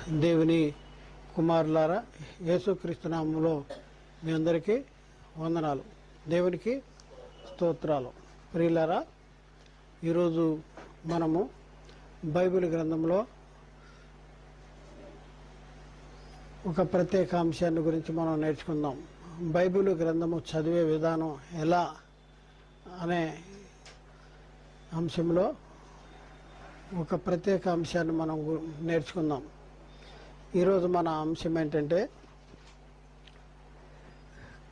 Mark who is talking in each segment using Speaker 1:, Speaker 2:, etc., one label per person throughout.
Speaker 1: దేవుని కుమారులారా, యేసుక్రీస్తు నామములో మీ అందరికీ వందనాలు. దేవునికి స్తోత్రాలు. ప్రియులారా, ఈరోజు మనము బైబిల్ గ్రంథంలో ఒక ప్రత్యేక అంశాన్ని గురించి మనం నేర్చుకుందాం. బైబిల్ గ్రంథము చదివే విధానం ఎలా అనే అంశంలో ఒక ప్రత్యేక అంశాన్ని మనం నేర్చుకుందాం. ఈరోజు మన అంశం ఏంటంటే,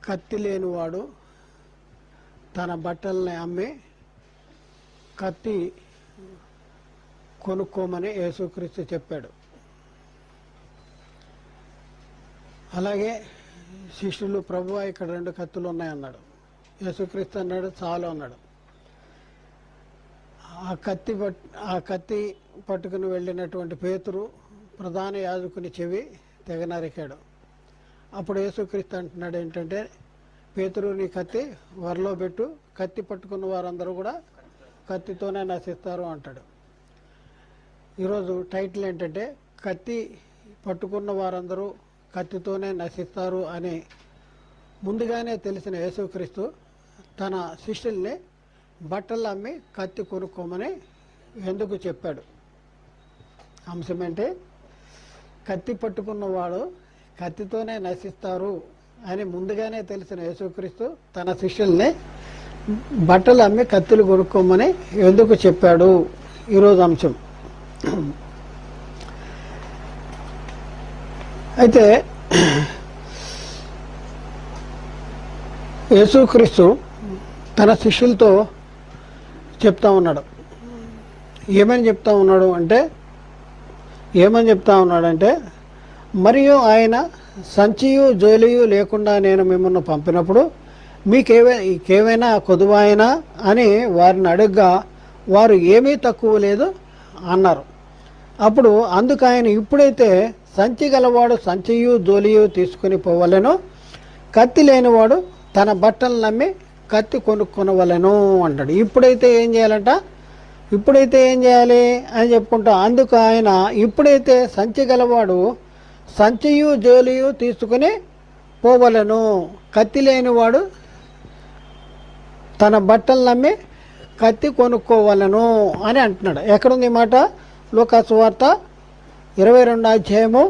Speaker 1: కత్తి లేనివాడు తన బట్టల్ని అమ్మి కత్తి కొనుక్కోమని యేసుక్రీస్తు చెప్పాడు. అలాగే శిష్యులు, ప్రభువా ఇక్కడ 2 కత్తులు ఉన్నాయన్నాడు. యేసుక్రీస్తు అన్నాడు, చాలు అన్నాడు. ఆ కత్తి పట్టుకుని వెళ్ళినటువంటి పేతురు ప్రధాన యాజకుని చెవి తెగ నరికాడు. అప్పుడు యేసుక్రీస్తు అంటున్నాడు ఏంటంటే, పేతురు నీ కత్తి వరలో పెట్టు, కత్తి పట్టుకున్న వారందరూ కూడా కత్తితోనే నశిస్తారు అంటాడు. ఈరోజు టైటిల్ ఏంటంటే, కత్తి పట్టుకున్న వారందరూ కత్తితోనే నశిస్తారు అని ముందుగానే తెలిసిన యేసుక్రీస్తు తన శిష్యుల్ని బట్టలు అమ్మి కత్తి కొనుక్కోమని ఎందుకు చెప్పాడు? అంశం ఏంటి? కత్తి పట్టుకున్నవాడు కత్తితోనే నశిస్తారు అని ముందుగానే తెలిసిన యేసుక్రీస్తు తన శిష్యుల్ని బట్టలు అమ్మి కత్తులు కొనుక్కోమని ఎందుకు చెప్పాడు? ఈరోజు అంశం. అయితే యేసుక్రీస్తు తన శిష్యులతో చెప్తా ఉన్నాడు. ఏమని చెప్తా ఉన్నాడంటే, మరియు ఆయన సంచియు జోలియు లేకుండా నేను మిమ్మల్ని పంపినప్పుడు మీకేమైనా కొదువాయినా అని వారిని అడుగ్గా వారు ఏమీ తక్కువ లేదు అన్నారు. అప్పుడు అందుకు ఆయన, ఇప్పుడైతే సంచి గలవాడు సంచియు జోలియు తీసుకుని పోవలెను, కత్తి లేనివాడు తన బట్టలు నమ్మి కత్తి కొనుక్కొనవలెను అంటాడు. ఇప్పుడైతే ఏం చేయాలి అని చెప్పుకుంటా. అందుకు ఆయన, ఇప్పుడైతే సంచి గలవాడు సంచియు జోలియు తీసుకుని పోవలెను, కత్తి లేనివాడు తన బట్టలు నమ్మి కత్తి కొనుక్కోవలను అని అంటున్నాడు. ఎక్కడుంది ఈ మాట? లూకా సువార్త 22వ అధ్యాయము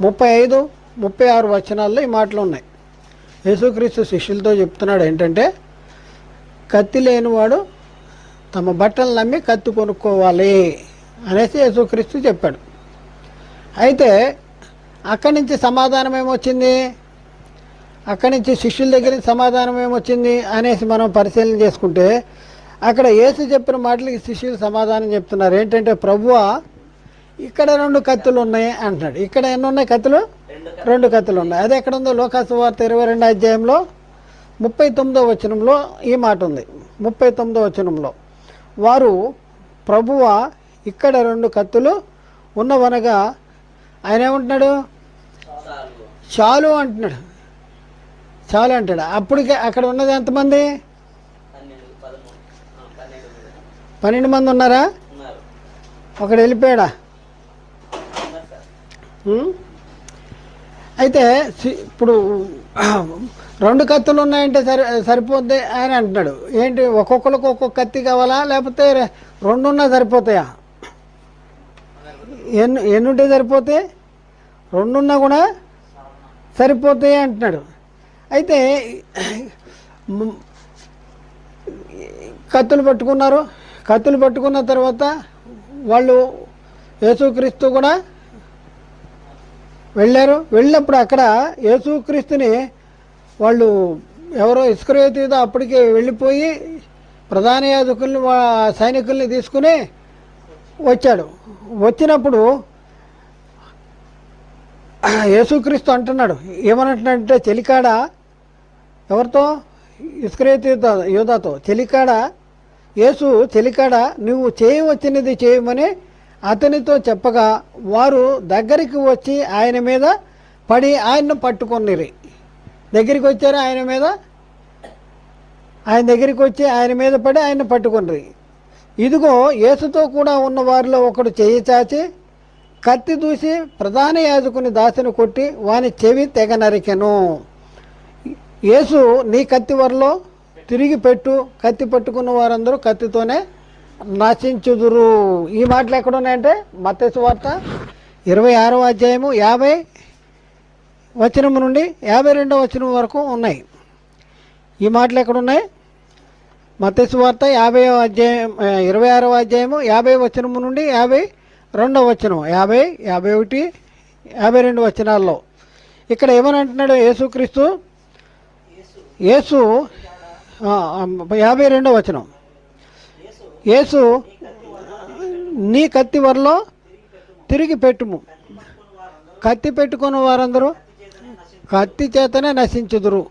Speaker 1: 35-36 వచనాల్లో ఈ మాటలు ఉన్నాయి. యేసుక్రీస్తు శిష్యులతో చెప్తున్నాడు ఏంటంటే, కత్తి లేనివాడు తమ బట్టలు నమ్మి కత్తి కొనుక్కోవాలి అనేసి యేసుక్రీస్తు చెప్పాడు. అయితే అక్కడి నుంచి సమాధానం ఏమొచ్చింది? అక్కడి నుంచి శిష్యుల దగ్గర సమాధానం ఏమొచ్చింది అనేసి మనం పరిశీలన చేసుకుంటే, అక్కడ యేసు చెప్పిన మాటలకి శిష్యులు సమాధానం చెప్తున్నారు. ఏంటంటే, ప్రభువా ఇక్కడ 2 కత్తులు ఉన్నాయి అంటున్నాడు. ఇక్కడ ఎన్ని ఉన్నాయి కత్తులు? 2 కత్తులు ఉన్నాయి. అది ఎక్కడ ఉందో? లూకా సువార్త 22వ అధ్యాయంలో 39వ వచనంలో ఈ మాట ఉంది. 39వ వచనంలో వారు, ప్రభువా ఇక్కడ 2 కత్తులు ఉన్నవనగా ఆయన ఏమంటున్నాడు? చాలు అంటున్నాడు. చాలు అంటాడు. అప్పటికే అక్కడ ఉన్నది ఎంతమంది? 12 మంది ఉన్నారా? ఒకడు వెళ్ళిపోయాడా? అయితే ఇప్పుడు 2 కత్తులు ఉన్నాయంటే సరిపోద్ది అని అంటున్నాడు. ఏంటి, ఒక్కొక్కరికి ఒక్కొక్క కత్తి కావాలా, లేకపోతే 2 ఉన్నా సరిపోతాయా? ఎన్నుంటే సరిపోతాయి? 2 ఉన్నా కూడా సరిపోతాయి అంటున్నాడు. అయితే కత్తులు పట్టుకున్నారు. కత్తులు పట్టుకున్న తర్వాత వాళ్ళు యేసుక్రీస్తు కూడా వెళ్ళినప్పుడు అక్కడ యేసుక్రీస్తుని వాళ్ళు ఎవరో ఇస్కరియోతు అప్పటికే వెళ్ళిపోయి ప్రధాన యాజకుల్ని సైనికుల్ని తీసుకుని వచ్చాడు. వచ్చినప్పుడు యేసుక్రీస్తు అంటున్నాడు, ఏమనంటున్నాడంటే, చెలికాడ ఎవరితో? ఇస్కరియోతు యూదాతో. చెలికాడ నువ్వు చేయవచ్చినది చేయమని అతనితో చెప్పగా వారు దగ్గరికి వచ్చి ఆయన మీద పడి ఆయన్ను పట్టుకొనిరి. దగ్గరికి వచ్చారు, ఆయన దగ్గరికి వచ్చి ఆయన మీద పడి ఆయన్ని పట్టుకొనిరి. ఇదిగో యేసుతో కూడా ఉన్న వారిలో ఒకడు చెయ్యి చాచి కత్తి దూసి ప్రధాన యాజకుని దాసుని కొట్టి వాని చెవి తెగ నరికెను. యేసు నీ కత్తి వరలో తిరిగి పెట్టు, కత్తి పట్టుకున్న వారందరూ కత్తితోనే నశించుదురు. ఈ మాటలు ఎక్కడున్నాయంటే మత్తయి సువార్త 26వ అధ్యాయము 50 వచనం నుండి 52వ వచనం వరకు ఉన్నాయి. ఈ మాటలు ఎక్కడున్నాయి? మత్తయి సువార్త 50వ అధ్యాయం 26వ అధ్యాయము 50 వచనం నుండి 52వ వచనం, 50, 51, 52 వచనాల్లో ఇక్కడ ఏమని అంటున్నాడు యేసుక్రీస్తు? యేసు 52వ వచనం, యేసు నీ కత్తి వరలో తిరిగి పెట్టుము, కత్తి పెట్టుకున్న వారందరూ కత్తి చేతనే నశించుదురు.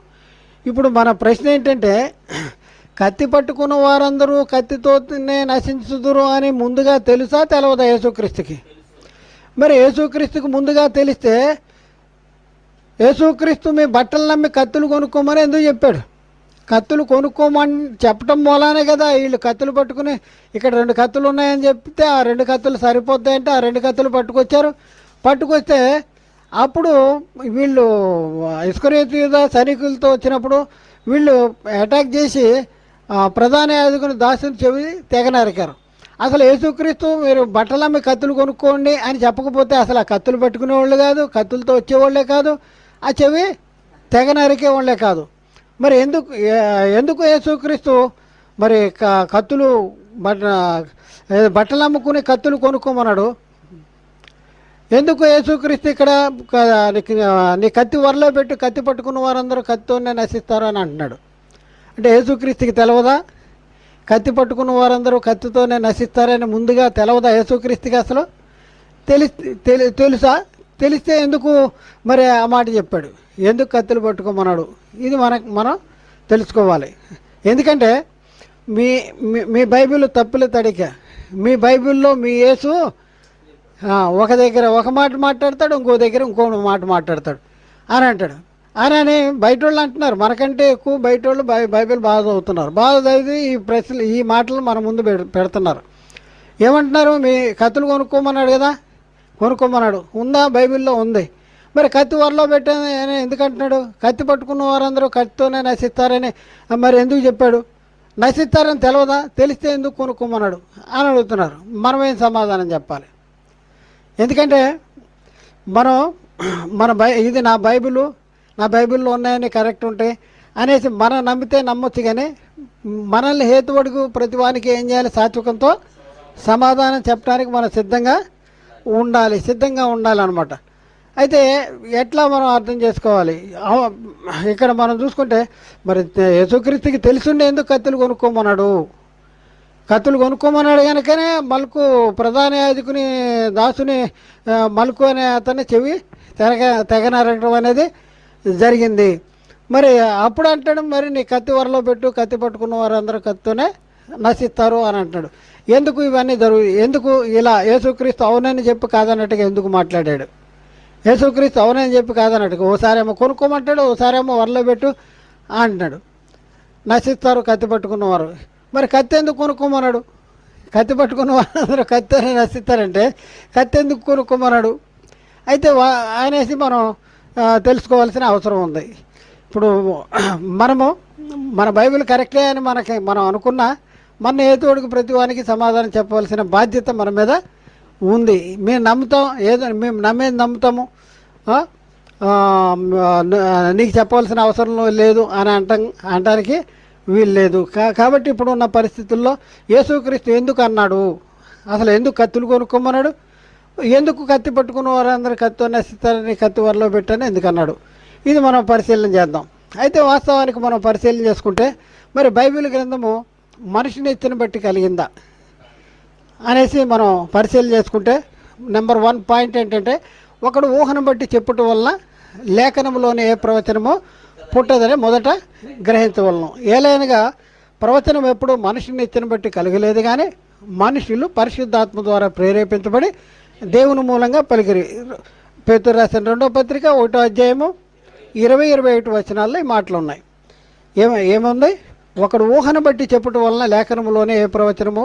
Speaker 1: ఇప్పుడు మన ప్రశ్న ఏంటంటే, కత్తి పట్టుకున్న వారందరూ కత్తితోనే నశించుదురు అని ముందుగా తెలుసా తెలవదా యేసుక్రీస్తుకి? మరి యేసుక్రీస్తుకి ముందుగా తెలిస్తే యేసుక్రీస్తు మీ బట్టలు నమ్మి కత్తులు కొనుక్కోమని ఎందుకు చెప్పాడు? కత్తులు కొనుక్కోమని చెప్పటం మూలానే కదా వీళ్ళు కత్తులు పట్టుకుని, ఇక్కడ 2 కత్తులు ఉన్నాయని చెప్తే ఆ 2 కత్తులు సరిపోతాయంటే ఆ 2 కత్తులు పట్టుకొచ్చారు. పట్టుకొస్తే అప్పుడు వీళ్ళు ఇస్కరియోతు యూదా సైనికులతో వచ్చినప్పుడు వీళ్ళు అటాక్ చేసి ప్రధాన యాజకుని దాసుని చెవి తెగ నరికారు. అసలు యేసుక్రీస్తు మీరు బట్టలమ్మి కత్తులు కొనుక్కోండి అని చెప్పకపోతే అసలు ఆ కత్తులు పట్టుకునేవాళ్ళు కాదు, కత్తులతో వచ్చేవాళ్ళే కాదు, ఆ చెవి తెగ నరికేవాళ్ళే కాదు. మరి ఎందుకు యేసుక్రీస్తు మరి కత్తులు బట్టలు అమ్ముకుని కత్తులు కొనుక్కోమన్నాడు? ఎందుకు యేసుక్రీస్తు ఇక్కడ నీ కత్తి వరలో పెట్టి కత్తి పట్టుకున్న వారందరూ కత్తితోనే నశిస్తారు అని అంటున్నాడు? అంటే యేసుక్రీస్తుకి తెలవదా కత్తి పట్టుకున్న వారందరూ కత్తితోనే నశిస్తారని ముందుగా తెలవదా యేసుక్రీస్తుకి? అసలు తెలుసా? తెలిస్తే ఎందుకు మరి ఆ మాట చెప్పాడు? ఎందుకు కత్తులు పట్టుకోమన్నాడు? ఇది మనం తెలుసుకోవాలి. ఎందుకంటే మీ బైబిల్ తప్పులు తడిక, మీ బైబిల్లో మీ యేసు ఒక దగ్గర ఒక మాట మాట్లాడతాడు, ఇంకో దగ్గర ఇంకో మాట మాట్లాడతాడు అని అంటాడు. అని బయట వాళ్ళు అంటున్నారు, మనకంటే ఎక్కువ బయట వాళ్ళు బైబిల్ బాగా చదువుతున్నారు. బాగా చదివి ఈ ప్రశ్నలు ఈ మాటలు మన ముందు పెడుతున్నారు. ఏమంటున్నారు? మీ కత్తులు కొనుక్కోమన్నాడు కదా, కొనుక్కోమన్నాడు. ఉందా? బైబిల్లో ఉంది. మరి కత్తి వరలో పెట్టని ఎందుకంటున్నాడు? కత్తి పట్టుకున్న వారందరూ కత్తితోనే నశిస్తారని మరి ఎందుకు చెప్పాడు? నశిస్తారని తెలవదా? తెలిస్తే ఎందుకు కొనుక్కోమన్నాడు అని అడుగుతున్నారు. మనమేం సమాధానం చెప్పాలి? ఎందుకంటే ఇది నా బైబిల్లో ఉన్నాయని కరెక్ట్ ఉంటాయి అనేసి మనం నమ్మితే నమ్మొచ్చు. కానీ మనల్ని హేతువడుగు ప్రతివానికి ఏం చేయాలి? సాత్వికంతో సమాధానం చెప్పడానికి మనం సిద్ధంగా ఉండాలన్నమాట. అయితే ఎట్లా మనం అర్థం చేసుకోవాలి? ఇక్కడ మనం చూసుకుంటే మరి యేసుక్రీస్తుకి తెలిసిండే ఎందుకు కత్తులు కొనుక్కోమన్నాడు? కత్తులు కొనుక్కోమన్నాడు కనుకనే మలుకు ప్రధాన యాజకుని దాసుని మలుకు అనే అతన్ని చెవి తెగ నరకడం అనేది జరిగింది. మరి అప్పుడు అంటాడు, మరి నీ కత్తి వరలో పెట్టు, కత్తి పట్టుకున్న వారందరూ కత్తితోనే నశిస్తారు అని అంటాడు. ఎందుకు ఇవన్నీ ఎందుకు ఇలా యేసుక్రీస్తు అవునని చెప్పి కాదన్నట్టుగా ఎందుకు మాట్లాడాడు? యేసుక్రీస్తు అవునని చెప్పి కాదన్నట్టుగా ఓసారేమో కొనుక్కోమంటాడు, ఓసారేమో వరలో పెట్టు అంటున్నాడు. నశిస్తారు కత్తి పట్టుకున్నవారు. మరి కత్తి ఎందుకు కొనుక్కోమన్నాడు? కత్తి పట్టుకున్న వారందరూ కత్తిని నశిస్తారంటే కత్తి ఎందుకు కొనుక్కోమన్నాడు? అయితే అనేసి మనం తెలుసుకోవాల్సిన అవసరం ఉంది. ఇప్పుడు మన బైబిల్ కరెక్టే అని మనం అనుకున్నా మన హేతువుడికి ప్రతివానికి సమాధానం చెప్పవలసిన బాధ్యత మన మీద ఉంది. మేము నమ్ముతాం, మేము నమ్ముతాము, నీకు చెప్పవలసిన అవసరం లేదు అని అనటానికి వీలు లేదు. కాబట్టి ఇప్పుడు ఉన్న పరిస్థితుల్లో యేసుక్రీస్తు ఎందుకు అన్నాడు? అసలు ఎందుకు కత్తులు కొనుక్కోమన్నాడు? ఎందుకు కత్తి పట్టుకున్న వారందరూ కత్తితో నశిస్తారని కత్తి వరలో పెట్టని ఎందుకు అన్నాడు? ఇది మనం పరిశీలన చేద్దాం. అయితే వాస్తవానికి మనం పరిశీలన చేసుకుంటే మరి బైబిల్ గ్రంథము మనిషిని ఎత్తుని బట్టి కలిగిందా అనేసి మనం పరిశీలన చేసుకుంటే నెంబర్ 1 పాయింట్ ఏంటంటే, ఒకడు ఊహను బట్టి చెప్పుట వలన లేఖనంలోని ఏ ప్రవచనమో పుట్టదని మొదట గ్రహించవలను. ఏలైనగా ప్రవచనం ఎప్పుడు మనిషిని ఎత్తుని బట్టి కలగలేదు, కానీ మనుషులు పరిశుద్ధాత్మ ద్వారా ప్రేరేపించబడి దేవుని మూలంగా పలికిరి. పేతురు రాసిన 2వ పత్రిక 1వ అధ్యాయము 20-21 వచనాల్లో ఈ మాటలు ఉన్నాయి. ఏముంది? ఒకడు ఊహను బట్టి చెప్పుట వలన లేఖనంలోనే ఏ ప్రవచనమో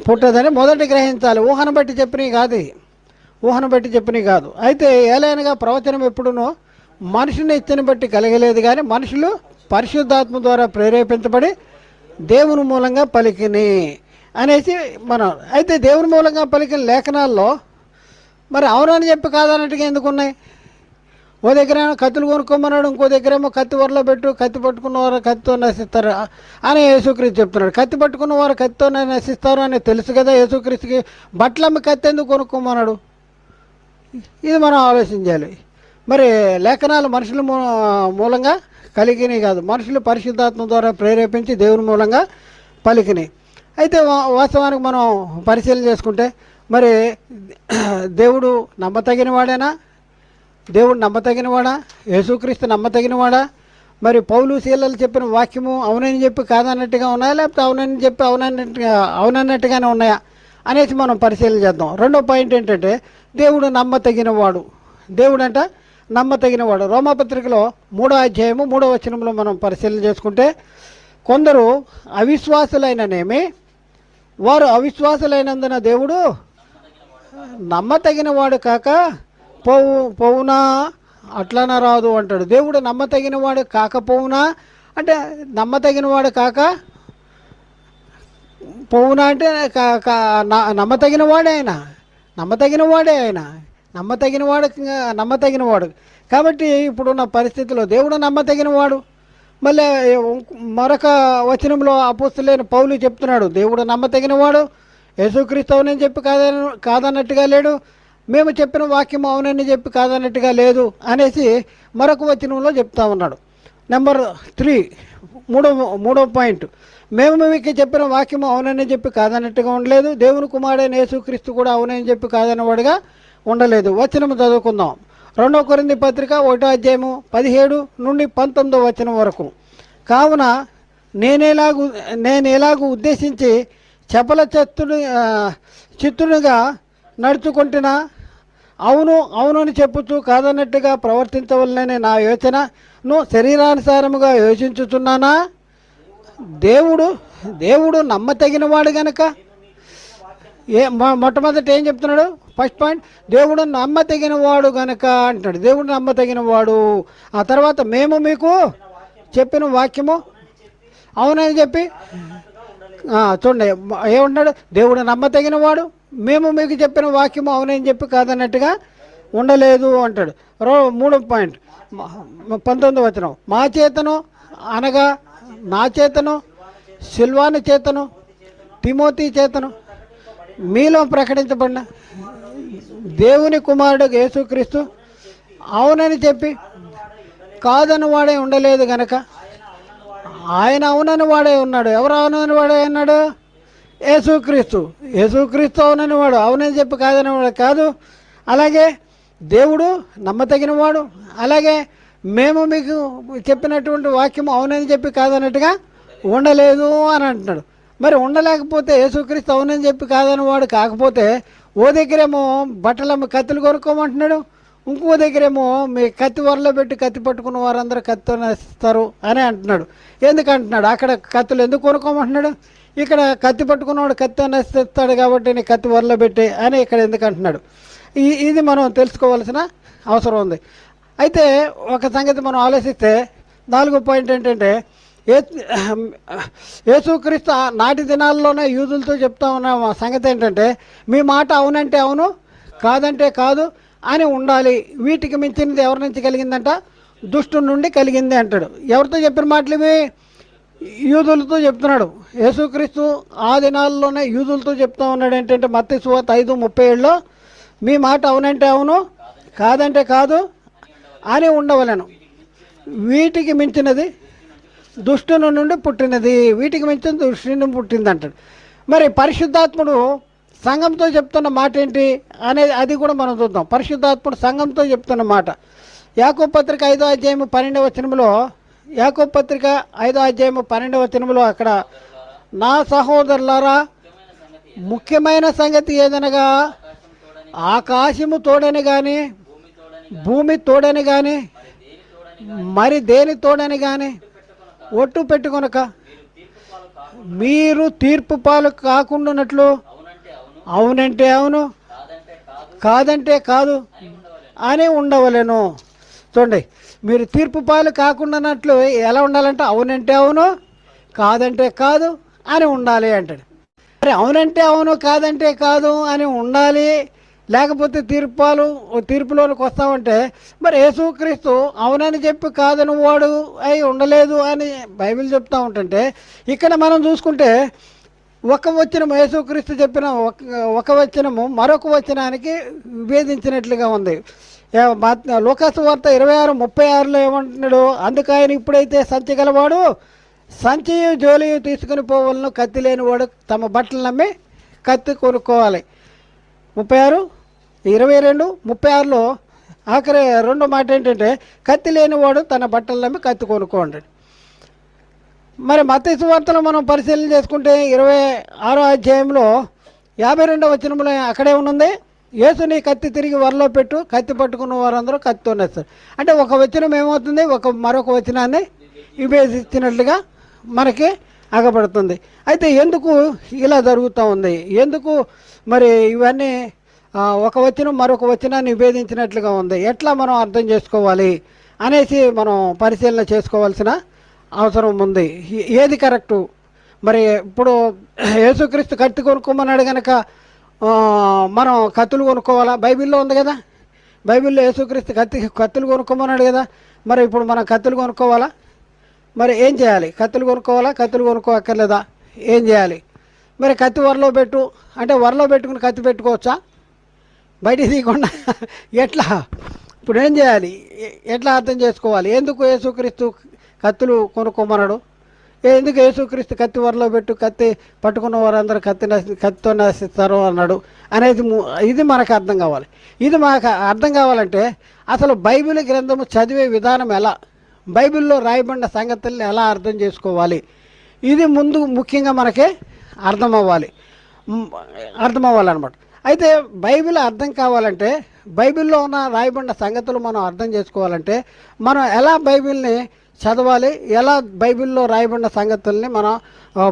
Speaker 1: పుట్టదని మొదట గ్రహించాలి. ఊహను బట్టి చెప్పినవి కాదు, ఊహను బట్టి చెప్పినవి కాదు. అయితే ఏలైనగా ప్రవచనం ఎప్పుడునో మనుషుని ఇచ్చని బట్టి కలగలేదు, కానీ మనుషులు పరిశుద్ధాత్మ ద్వారా ప్రేరేపించబడి దేవుని మూలంగా పలికిని అనేసి మనం. అయితే దేవుని మూలంగా పలికిన లేఖనాల్లో మరి అవునని చెప్పి కాదన్నట్టుగా ఎందుకు ఉన్నాయి? ఓ దగ్గర ఏమో కత్తులు కొనుక్కోమన్నాడు, ఇంకో దగ్గర ఏమో కత్తి వరలో పెట్టు, కత్తి పట్టుకున్న వారు కత్తితో నశిస్తారు అని యేసుక్రీస్తు చెప్తున్నాడు. కత్తి పట్టుకున్న వారు కత్తితో నశిస్తారు అని తెలుసు కదా యేసుక్రీస్తుకి. బట్టలమ్మి కత్తి ఎందుకు కొనుక్కోమన్నాడు? ఇది మనం ఆలోచించాలి. మరి లేఖనాలు మనుషుల మూలంగా కలిగినవి కాదు, మనుషులు పరిశుద్ధాత్మ ద్వారా ప్రేరేపించి దేవుని మూలంగా పలికినాయి. అయితే వాస్తవానికి మనం పరిశీలన చేసుకుంటే మరి దేవుడు నమ్మతగినవాడేనా? దేవుడు నమ్మతగినవాడా? యేసుక్రీస్తు నమ్మతగినవాడా? మరి పౌలు శీలలు చెప్పిన వాక్యము అవునని చెప్పి కాదన్నట్టుగా ఉన్నాయా, లేకపోతే అవునని చెప్పి అవునన్నట్టుగానే ఉన్నాయా అనేసి మనం పరిశీలన చేద్దాం. రెండో పాయింట్ ఏంటంటే దేవుడు నమ్మతగినవాడు. దేవుడు అంట నమ్మతగినవాడు. రోమాపత్రికలో 3వ అధ్యాయము 3వ వచనంలో మనం పరిశీలన చేసుకుంటే, కొందరు అవిశ్వాసులైననేమి వారు అవిశ్వాసులైనందున దేవుడు నమ్మతగినవాడు కాక పోవునా అట్లన రాదు అంటాడు. దేవుడు నమ్మతగినవాడు కాకపోవునా అంటే నమ్మతగినవాడు కాక పోవునా అంటే నమ్మతగినవాడే ఆయన, నమ్మతగినవాడు. కాబట్టి ఇప్పుడున్న పరిస్థితిలో దేవుడు నమ్మతగినవాడు. మళ్ళీ మరొక వచనంలో అపోస్తలుడైన పౌలు చెప్తున్నాడు, దేవుడు నమ్మతగినవాడు. యేసుక్రీస్తు అవునని చెప్పి కాదన్నట్టుగా లేడు, మేము చెప్పిన వాక్యం అవునని చెప్పి కాదన్నట్టుగా లేదు అనేసి మరొక వచనంలో చెప్తా ఉన్నాడు. నెంబర్ 3, మూడవ పాయింట్, మేము మీకు చెప్పిన వాక్యము అవునని చెప్పి కాదన్నట్టుగా ఉండలేదు, దేవుని కుమారుడైన యేసుక్రీస్తు కూడా అవునని చెప్పి కాదన్నవాడుగా ఉండలేదు. వచనం చదువుకుందాం. 2 కొరింథీ పత్రిక 1వ అధ్యాయము 17 నుండి 19వ వచనం వరకు. కావున నేనేలాగూ ఉద్దేశించి చపల చిత్తునిగా నడుచుకుంటున్నా, అవునని చెప్పుతూ కాదన్నట్టుగా ప్రవర్తించవలననే నా యోచనను శరీరానుసారముగా యోచించుచున్నానా? దేవుడు నమ్మతగినవాడు గనక మొట్టమొదటి ఏం చెప్తున్నాడు? ఫస్ట్ పాయింట్, దేవుడు నమ్మతగినవాడు గనక అంటున్నాడు. దేవుడు నమ్మతగినవాడు. ఆ తర్వాత మేము మీకు చెప్పిన వాక్యము అవునని చెప్పి చూడండి ఏమంటున్నాడు? దేవుడు నమ్మతగినవాడు, మేము మీకు చెప్పిన వాక్యము అవునని చెప్పి కాదన్నట్టుగా ఉండలేదు అంటాడు. 3వ పాయింట్ 19వ వచనం, మా చేతను అనగా నా చేతను, సిల్వాను చేతను, తిమోతి చేతను మీలో ప్రకటించబడిన దేవుని కుమారుడు యేసుక్రీస్తు అవునని చెప్పి కాదని వాడే ఉండలేదు గనక ఆయన అవునని వాడే ఉన్నాడు. ఎవరు అవునని వాడే అన్నాడు? యేసుక్రీస్తు అవునని వాడు, అవునని చెప్పి కాదని వాడు కాదు. అలాగే దేవుడు నమ్మతగినవాడు. అలాగే మేము మీకు చెప్పినటువంటి వాక్యం అవునని చెప్పి కాదన్నట్టుగా ఉండలేదు అని అంటున్నాడు. మరి ఉండలేకపోతే యేసుక్రీస్తు అవునని చెప్పి కాదని వాడు కాకపోతే ఓ దగ్గరేమో బట్టలమ్మ కత్తులు కొనుక్కోమంటున్నాడు, ఇంకో దగ్గరేమో మీ కత్తి వరలో పెట్టి కత్తి పట్టుకున్న వారందరూ కత్తి నశిస్తారు అని అంటున్నాడు. ఎందుకు అంటున్నాడు? అక్కడ కత్తులు ఎందుకు కొనుక్కోమంటున్నాడు? ఇక్కడ కత్తి పట్టుకున్నవాడు కత్తి నశిస్తాడు కాబట్టి నీ కత్తి వరలో పెట్టి అని ఇక్కడ ఎందుకు అంటున్నాడు? ఇది మనం తెలుసుకోవాల్సిన అవసరం ఉంది. అయితే ఒక సంగతి మనం ఆలోచిస్తే 4వ పాయింట్ ఏంటంటే, యేసుక్రీస్తు నాటి దినాల్లోనే యూదులతో చెప్తా ఉన్న సంగతి ఏంటంటే, మీ మాట అవునంటే అవును, కాదంటే కాదు అని ఉండాలి. వీటికి మించినది ఎవరి నుంచి కలిగిందంట? దుష్టు నుండి కలిగింది అంటాడు. ఎవరితో చెప్పిన మాటలు ఇవి? యూదులతో చెప్తున్నాడు. యేసుక్రీస్తు ఆ దినాల్లోనే యూదులతో చెప్తా ఉన్నాడు ఏంటంటే, మత్తయి సువార్త 5:37లో మీ మాట అవునంటే అవును, కాదంటే కాదు అని ఉండవలను. వీటికి మించినది దుష్టుని నుండి పుట్టినది, వీటికి మించిన దుష్టు నుండి పుట్టింది అంటాడు. మరి పరిశుద్ధాత్ముడు సంఘంతో చెప్తున్న మాట ఏంటి అనేది అది కూడా మనం చూద్దాం. పరిశుద్ధాత్ముడు సంఘంతో చెప్తున్న మాట యాకోబు పత్రిక 5వ అధ్యాయము 12వ వచనంలో, యాకోబు పత్రిక 5వ అధ్యాయము 12వ వచనంలో అక్కడ, నా సహోదరులారా ముఖ్యమైన సంగతి ఏదనగా ఆకాశము తోడని కానీ భూమి తోడని కానీ మరి దేని తోడని కానీ ఒట్టు పెట్టుకొనక మీరు తీర్పు పాలు కాకుండానట్లు అవునంటే అవును, కాదంటే కాదు అని ఉండవలెను. చూడండి, మీరు తీర్పు పాలు కాకుండానట్లు ఎలా ఉండాలంటే అవునంటే అవును, కాదంటే కాదు అని ఉండాలి అంటాడు. మరి అవునంటే అవును, కాదంటే కాదు అని ఉండాలి, లేకపోతే తీర్పులోనికి వస్తామంటే మరి యేసుక్రీస్తు అవునని చెప్పి కాదని వాడు అయి ఉండలేదు అని బైబిల్ చెప్తా ఉంటుంటే, ఇక్కడ మనం చూసుకుంటే ఒక వచనము యేసుక్రీస్తు చెప్పిన ఒక వచనము మరొక వచనానికి విభేదించినట్లుగా ఉంది. లూకాసు వార్త 26:36 ఏమంటున్నాడు? అందుకు ఆయన ఇప్పుడైతే సంచి గలవాడు సంచియు జోలియు తీసుకుని పోవాలను, కత్తి లేనివాడు తమ బట్టలు నమ్మి కత్తి కొనుక్కోవాలి. 22:36లో ఆఖరి రెండో మాట ఏంటంటే కత్తి లేనివాడు తన బట్టలు నమ్మి కత్తి కొనుక్కోండి. మరి మత్తయి సువార్తలో మనం పరిశీలన చేసుకుంటే 26వ అధ్యాయంలో 52వ వచనంలో అక్కడే ఉన్నది, యేసుని కత్తి తిరిగి వరలో పెట్టు, కత్తి పట్టుకున్న వారందరూ కత్తితో నేస్తారు. అంటే ఒక వచనం ఏమవుతుంది, మరొక వచనాన్ని విభేదించినట్లుగా మనకి అగపడుతుంది. అయితే ఎందుకు ఇలా జరుగుతూ ఉంది, ఎందుకు మరి ఇవన్నీ ఒక వచనం మరొక వచనాన్ని విభేదించినట్లుగా ఉంది, ఎట్లా మనం అర్థం చేసుకోవాలి అనేసి మనం పరిశీలన చేసుకోవాల్సిన అవసరం ఉంది. ఏది కరెక్టు? మరి ఇప్పుడు యేసుక్రీస్తు కత్తి కొనుక్కోమన్నాడు కనుక మనం కత్తులు కొనుక్కోవాలా? బైబిల్లో ఉంది కదా, బైబిల్లో యేసుక్రీస్తు కత్తులు కొనుక్కోమన్నాడు కదా. మరి ఇప్పుడు మనం కత్తులు కొనుక్కోవాలా? మరి ఏం చేయాలి? కత్తులు కొనుక్కోవాలా, కత్తులు కొనుక్కోక్కర్లేదా? ఏం చేయాలి? మరి కత్తి వరలో పెట్టు అంటే వరలో పెట్టుకుని కత్తి పెట్టుకోవచ్చా బయటికి తీయకుండా? ఎట్లా? ఇప్పుడు ఏం చేయాలి, ఎట్లా అర్థం చేసుకోవాలి? ఎందుకు యేసుక్రీస్తు కత్తులు కొనుక్కోమన్నాడు? ఎందుకు యేసుక్రీస్తు కత్తి వరలో పెట్టు, కత్తి పట్టుకున్న వారందరూ కత్తితో నశిస్తారు అన్నాడు అనేది ఇది మనకు అర్థం కావాలి. ఇది మనకు అర్థం కావాలంటే అసలు బైబిల్ గ్రంథము చదివే విధానం ఎలా, బైబిల్లో రాయబడిన సంగతుల్ని ఎలా అర్థం చేసుకోవాలి, ఇది ముందు ముఖ్యంగా మనకే అర్థమవ్వాలన్నమాట. అయితే బైబిల్ అర్థం కావాలంటే, బైబిల్లో ఉన్న రాయబడిన సంగతులు మనం అర్థం చేసుకోవాలంటే మనం ఎలా బైబిల్ని చదవాలి, ఎలా బైబిల్లో రాయబడిన సంగతుల్ని మనం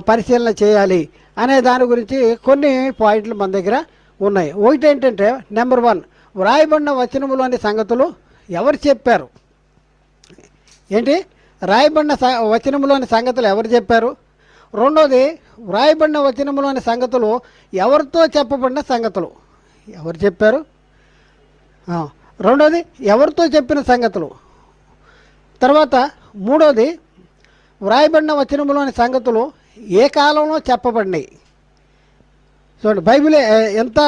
Speaker 1: పరిశీలన చేయాలి అనే దాని గురించి కొన్ని పాయింట్లు మన దగ్గర ఉన్నాయి. ఒకటి ఏంటంటే, నెంబర్ 1, వ్రాయబడిన వచనములోని సంగతులు ఎవరు చెప్పారు? ఏంటి? రాయబడిన వచనములోని సంగతులు ఎవరు చెప్పారు? రెండోది, వ్రాయబడిన వచనములోని సంగతులు ఎవరితో చెప్పబడిన సంగతులు, ఎవరు చెప్పారు? రెండోది, ఎవరితో చెప్పిన సంగతులు. తర్వాత మూడోది, వ్రాయబడిన వచనములోని సంగతులు ఏ కాలంలో చెప్పబడినాయి. చూడండి, బైబిల్ ఎంత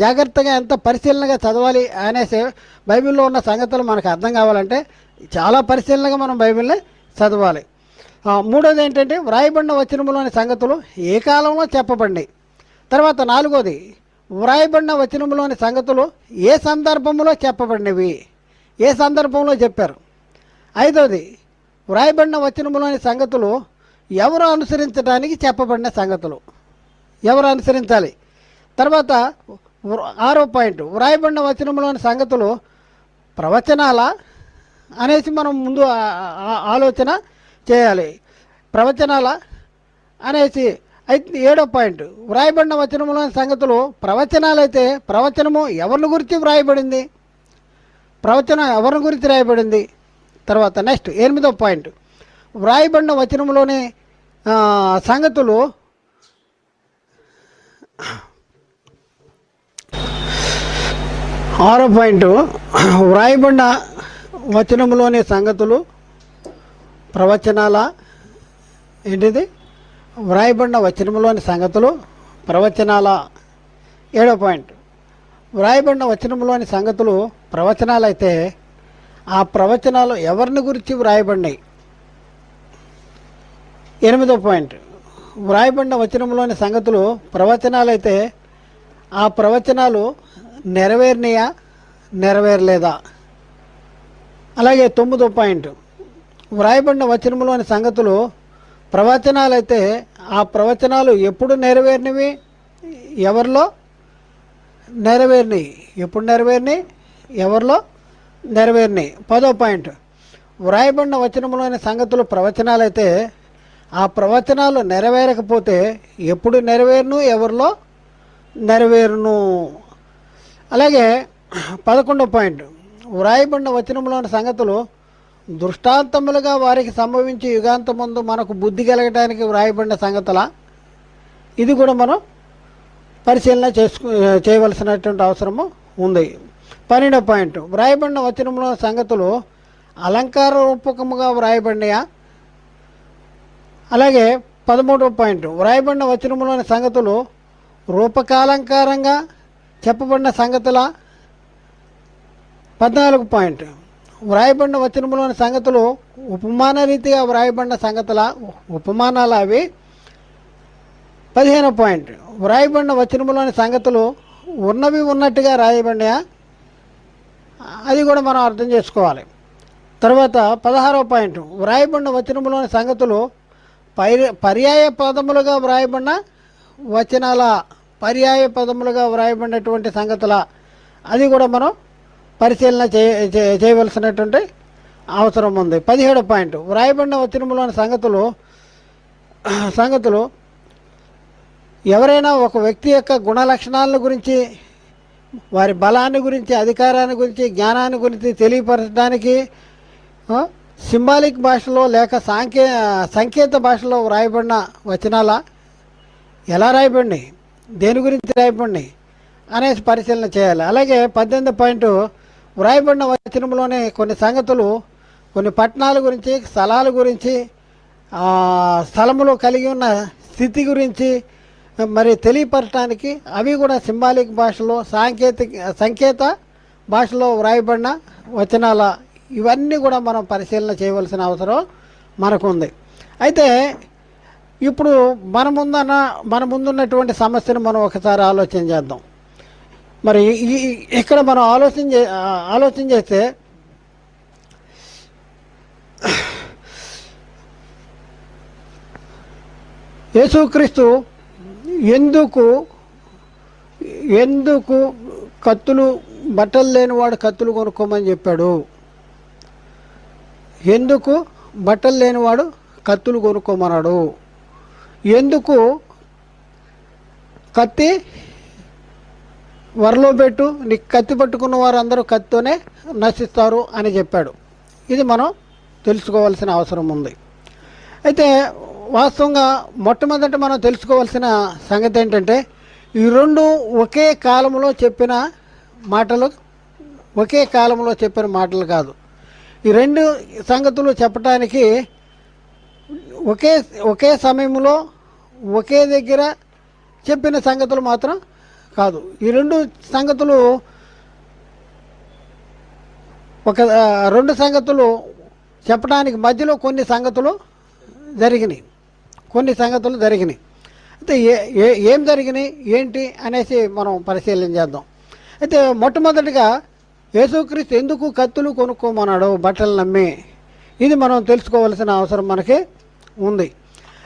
Speaker 1: జాగ్రత్తగా ఎంత పరిశీలనగా చదవాలి అనేసి బైబిల్లో ఉన్న సంగతులు మనకు అర్థం కావాలంటే చాలా పరిశీలనగా మనం బైబిల్ని చదవాలి. మూడోది ఏంటంటే, వ్రాయబడిన వచనములోని సంగతులు ఏ కాలంలో చెప్పబడినాయి. తర్వాత నాలుగోది, వ్రాయబడిన వచనములోని సంగతులు ఏ సందర్భంలో చెప్పబడినవి, ఏ సందర్భంలో చెప్పారు. ఐదోది, వ్రాయబడిన వచనములోని సంగతులు ఎవరు అనుసరించడానికి చెప్పబడిన సంగతులు, ఎవరు అనుసరించాలి. తర్వాత 6వ పాయింట్, వ్రాయబడిన వచనములోని సంగతులు ప్రవచనాల అనేసి మనం ముందు ఆలోచన చేయాలి. ప్రవచనాల అనేసి. అయితే 7వ పాయింట్, వ్రాయబడిన వచనములోని సంగతులు ప్రవచనాలైతే ప్రవచనము ఎవరిని గురించి వ్రాయబడింది, ప్రవచనం ఎవరిని గురించి రాయబడింది. తర్వాత నెక్స్ట్ 8వ పాయింట్, వ్రాయబడిన వచనములోని సంగతులు ఆరో పాయింట్, వ్రాయబడిన వచనములోని సంగతులు ప్రవచనాల ఏంటిది, వ్రాయబడిన వచనములోని సంగతులు ప్రవచనాల. 7వ పాయింట్, వ్రాయబడిన వచనములోని సంగతులు ప్రవచనాలైతే ఆ ప్రవచనాలు ఎవరిని గురించి వ్రాయబడినాయి. 8వ పాయింట్, వ్రాయబడిన వచనములోని సంగతులు ప్రవచనాలైతే ఆ ప్రవచనాలు నెరవేరినాయా నెరవేరలేదా. అలాగే 9వ పాయింట్, వ్రాయబడిన వచనములోని సంగతులు ప్రవచనాలైతే ఆ ప్రవచనాలు ఎప్పుడు నెరవేరినవి, ఎవరిలో నెరవేరినాయి, ఎప్పుడు నెరవేరినాయి, ఎవరిలో నెరవేరినాయి. 10వ పాయింట్, వ్రాయబడిన వచనములోని సంగతులు ప్రవచనాలైతే ఆ ప్రవచనాలు నెరవేరకపోతే ఎప్పుడు నెరవేరును, ఎవరిలో నెరవేరును. అలాగే 11వ పాయింట్, వ్రాయబడిన వచనంలోని సంగతులు దృష్టాంతములుగా వారికి సంభవించి యుగాంతముందు మనకు బుద్ధి కలగడానికి వ్రాయబడిన సంగతుల, ఇది కూడా మనం పరిశీలన చేయవలసినటువంటి అవసరము ఉంది. 12వ పాయింట్, వ్రాయబడిన వచనంలోని సంగతులు అలంకార రూపకముగా వ్రాయబడినయా. అలాగే 13వ పాయింట్, వ్రాయబడిన వచనంలోని సంగతులు రూపకాలంకారంగా చెప్పబడిన సంగతుల. 14వ పాయింట్, వ్రాయబడిన వచనంలోని సంగతులు ఉపమాన రీతిగా వ్రాయబడిన సంగతుల, ఉపమానాలు అవి. 15వ పాయింట్, వ్రాయబడిన వచనంలోని సంగతులు ఉన్నవి ఉన్నట్టుగా రాయబడినయా, అది కూడా మనం అర్థం చేసుకోవాలి. తర్వాత 16వ పాయింట్, వ్రాయబడిన వచనంలోని సంగతులు పర్యాయ పదములుగా వ్రాయబడిన వచనాల, పర్యాయ పదములుగా వ్రాయబడినటువంటి సంగతుల, అది కూడా మనం పరిశీలన చేయవలసినటువంటి అవసరం ఉంది. 17వ పాయింట్, వ్రాయబడిన వచనంలోని సంగతులు ఎవరైనా ఒక వ్యక్తి యొక్క గుణలక్షణాల గురించి, వారి బలాన్ని గురించి, అధికారాన్ని గురించి, జ్ఞానాన్ని గురించి తెలియపరచడానికి సింబాలిక్ భాషలో లేక సంకేత భాషలో వ్రాయబడిన వచనాల, ఎలా రాయబడినాయి, దేని గురించి రాయబడినాయి అనేసి పరిశీలన చేయాలి. అలాగే 18వ పాయింట్, వ్రాయబడిన వచనంలోనే కొన్ని సంగతులు, కొన్ని పట్టణాల గురించి, స్థలాల గురించి, స్థలములో కలిగి ఉన్న స్థితి గురించి మరి తెలియపరచడానికి అవి కూడా సింబాలిక్ భాషలో, సంకేత భాషలో వ్రాయబడిన వచనాల, ఇవన్నీ కూడా మనం పరిశీలన చేయవలసిన అవసరం మనకు ఉంది. అయితే ఇప్పుడు మన ముందున్నటువంటి సమస్యను మనం ఒకసారి ఆలోచన చేద్దాం. మరి ఇక్కడ మనం ఆలోచన చేస్తే యేసుక్రీస్తు ఎందుకు కత్తులు, బట్టలు లేనివాడు కత్తులు కొనుక్కోమని చెప్పాడు? ఎందుకు బట్టలు లేనివాడు కత్తులు కొనుక్కోమన్నాడు? ఎందుకు కత్తి వరలో పెట్టు, నీకు కత్తి పట్టుకున్న వారు అందరూ కత్తితోనే నశిస్తారు అని చెప్పాడు? ఇది మనం తెలుసుకోవాల్సిన అవసరం ఉంది. అయితే వాస్తవంగా మొట్టమొదట మనం తెలుసుకోవాల్సిన సంగతి ఏంటంటే, ఈ రెండు ఒకే కాలంలో చెప్పిన మాటలు కాదు. ఈ రెండు సంగతులు చెప్పడానికి ఒకే సమయంలో ఒకే దగ్గర చెప్పిన సంగతులు మాత్రం కాదు. ఈ రెండు సంగతులు రెండు సంగతులు చెప్పడానికి మధ్యలో కొన్ని సంగతులు జరిగినాయి. అయితే ఏం జరిగినాయి ఏంటి అనేసి మనం పరిశీలన చేద్దాం. అయితే మొట్టమొదటిగా యేసుక్రీస్తు ఎందుకు కత్తులు కొనుక్కోమన్నాడు బట్టలు నమ్మి, ఇది మనం తెలుసుకోవాల్సిన అవసరం మనకి ఉంది.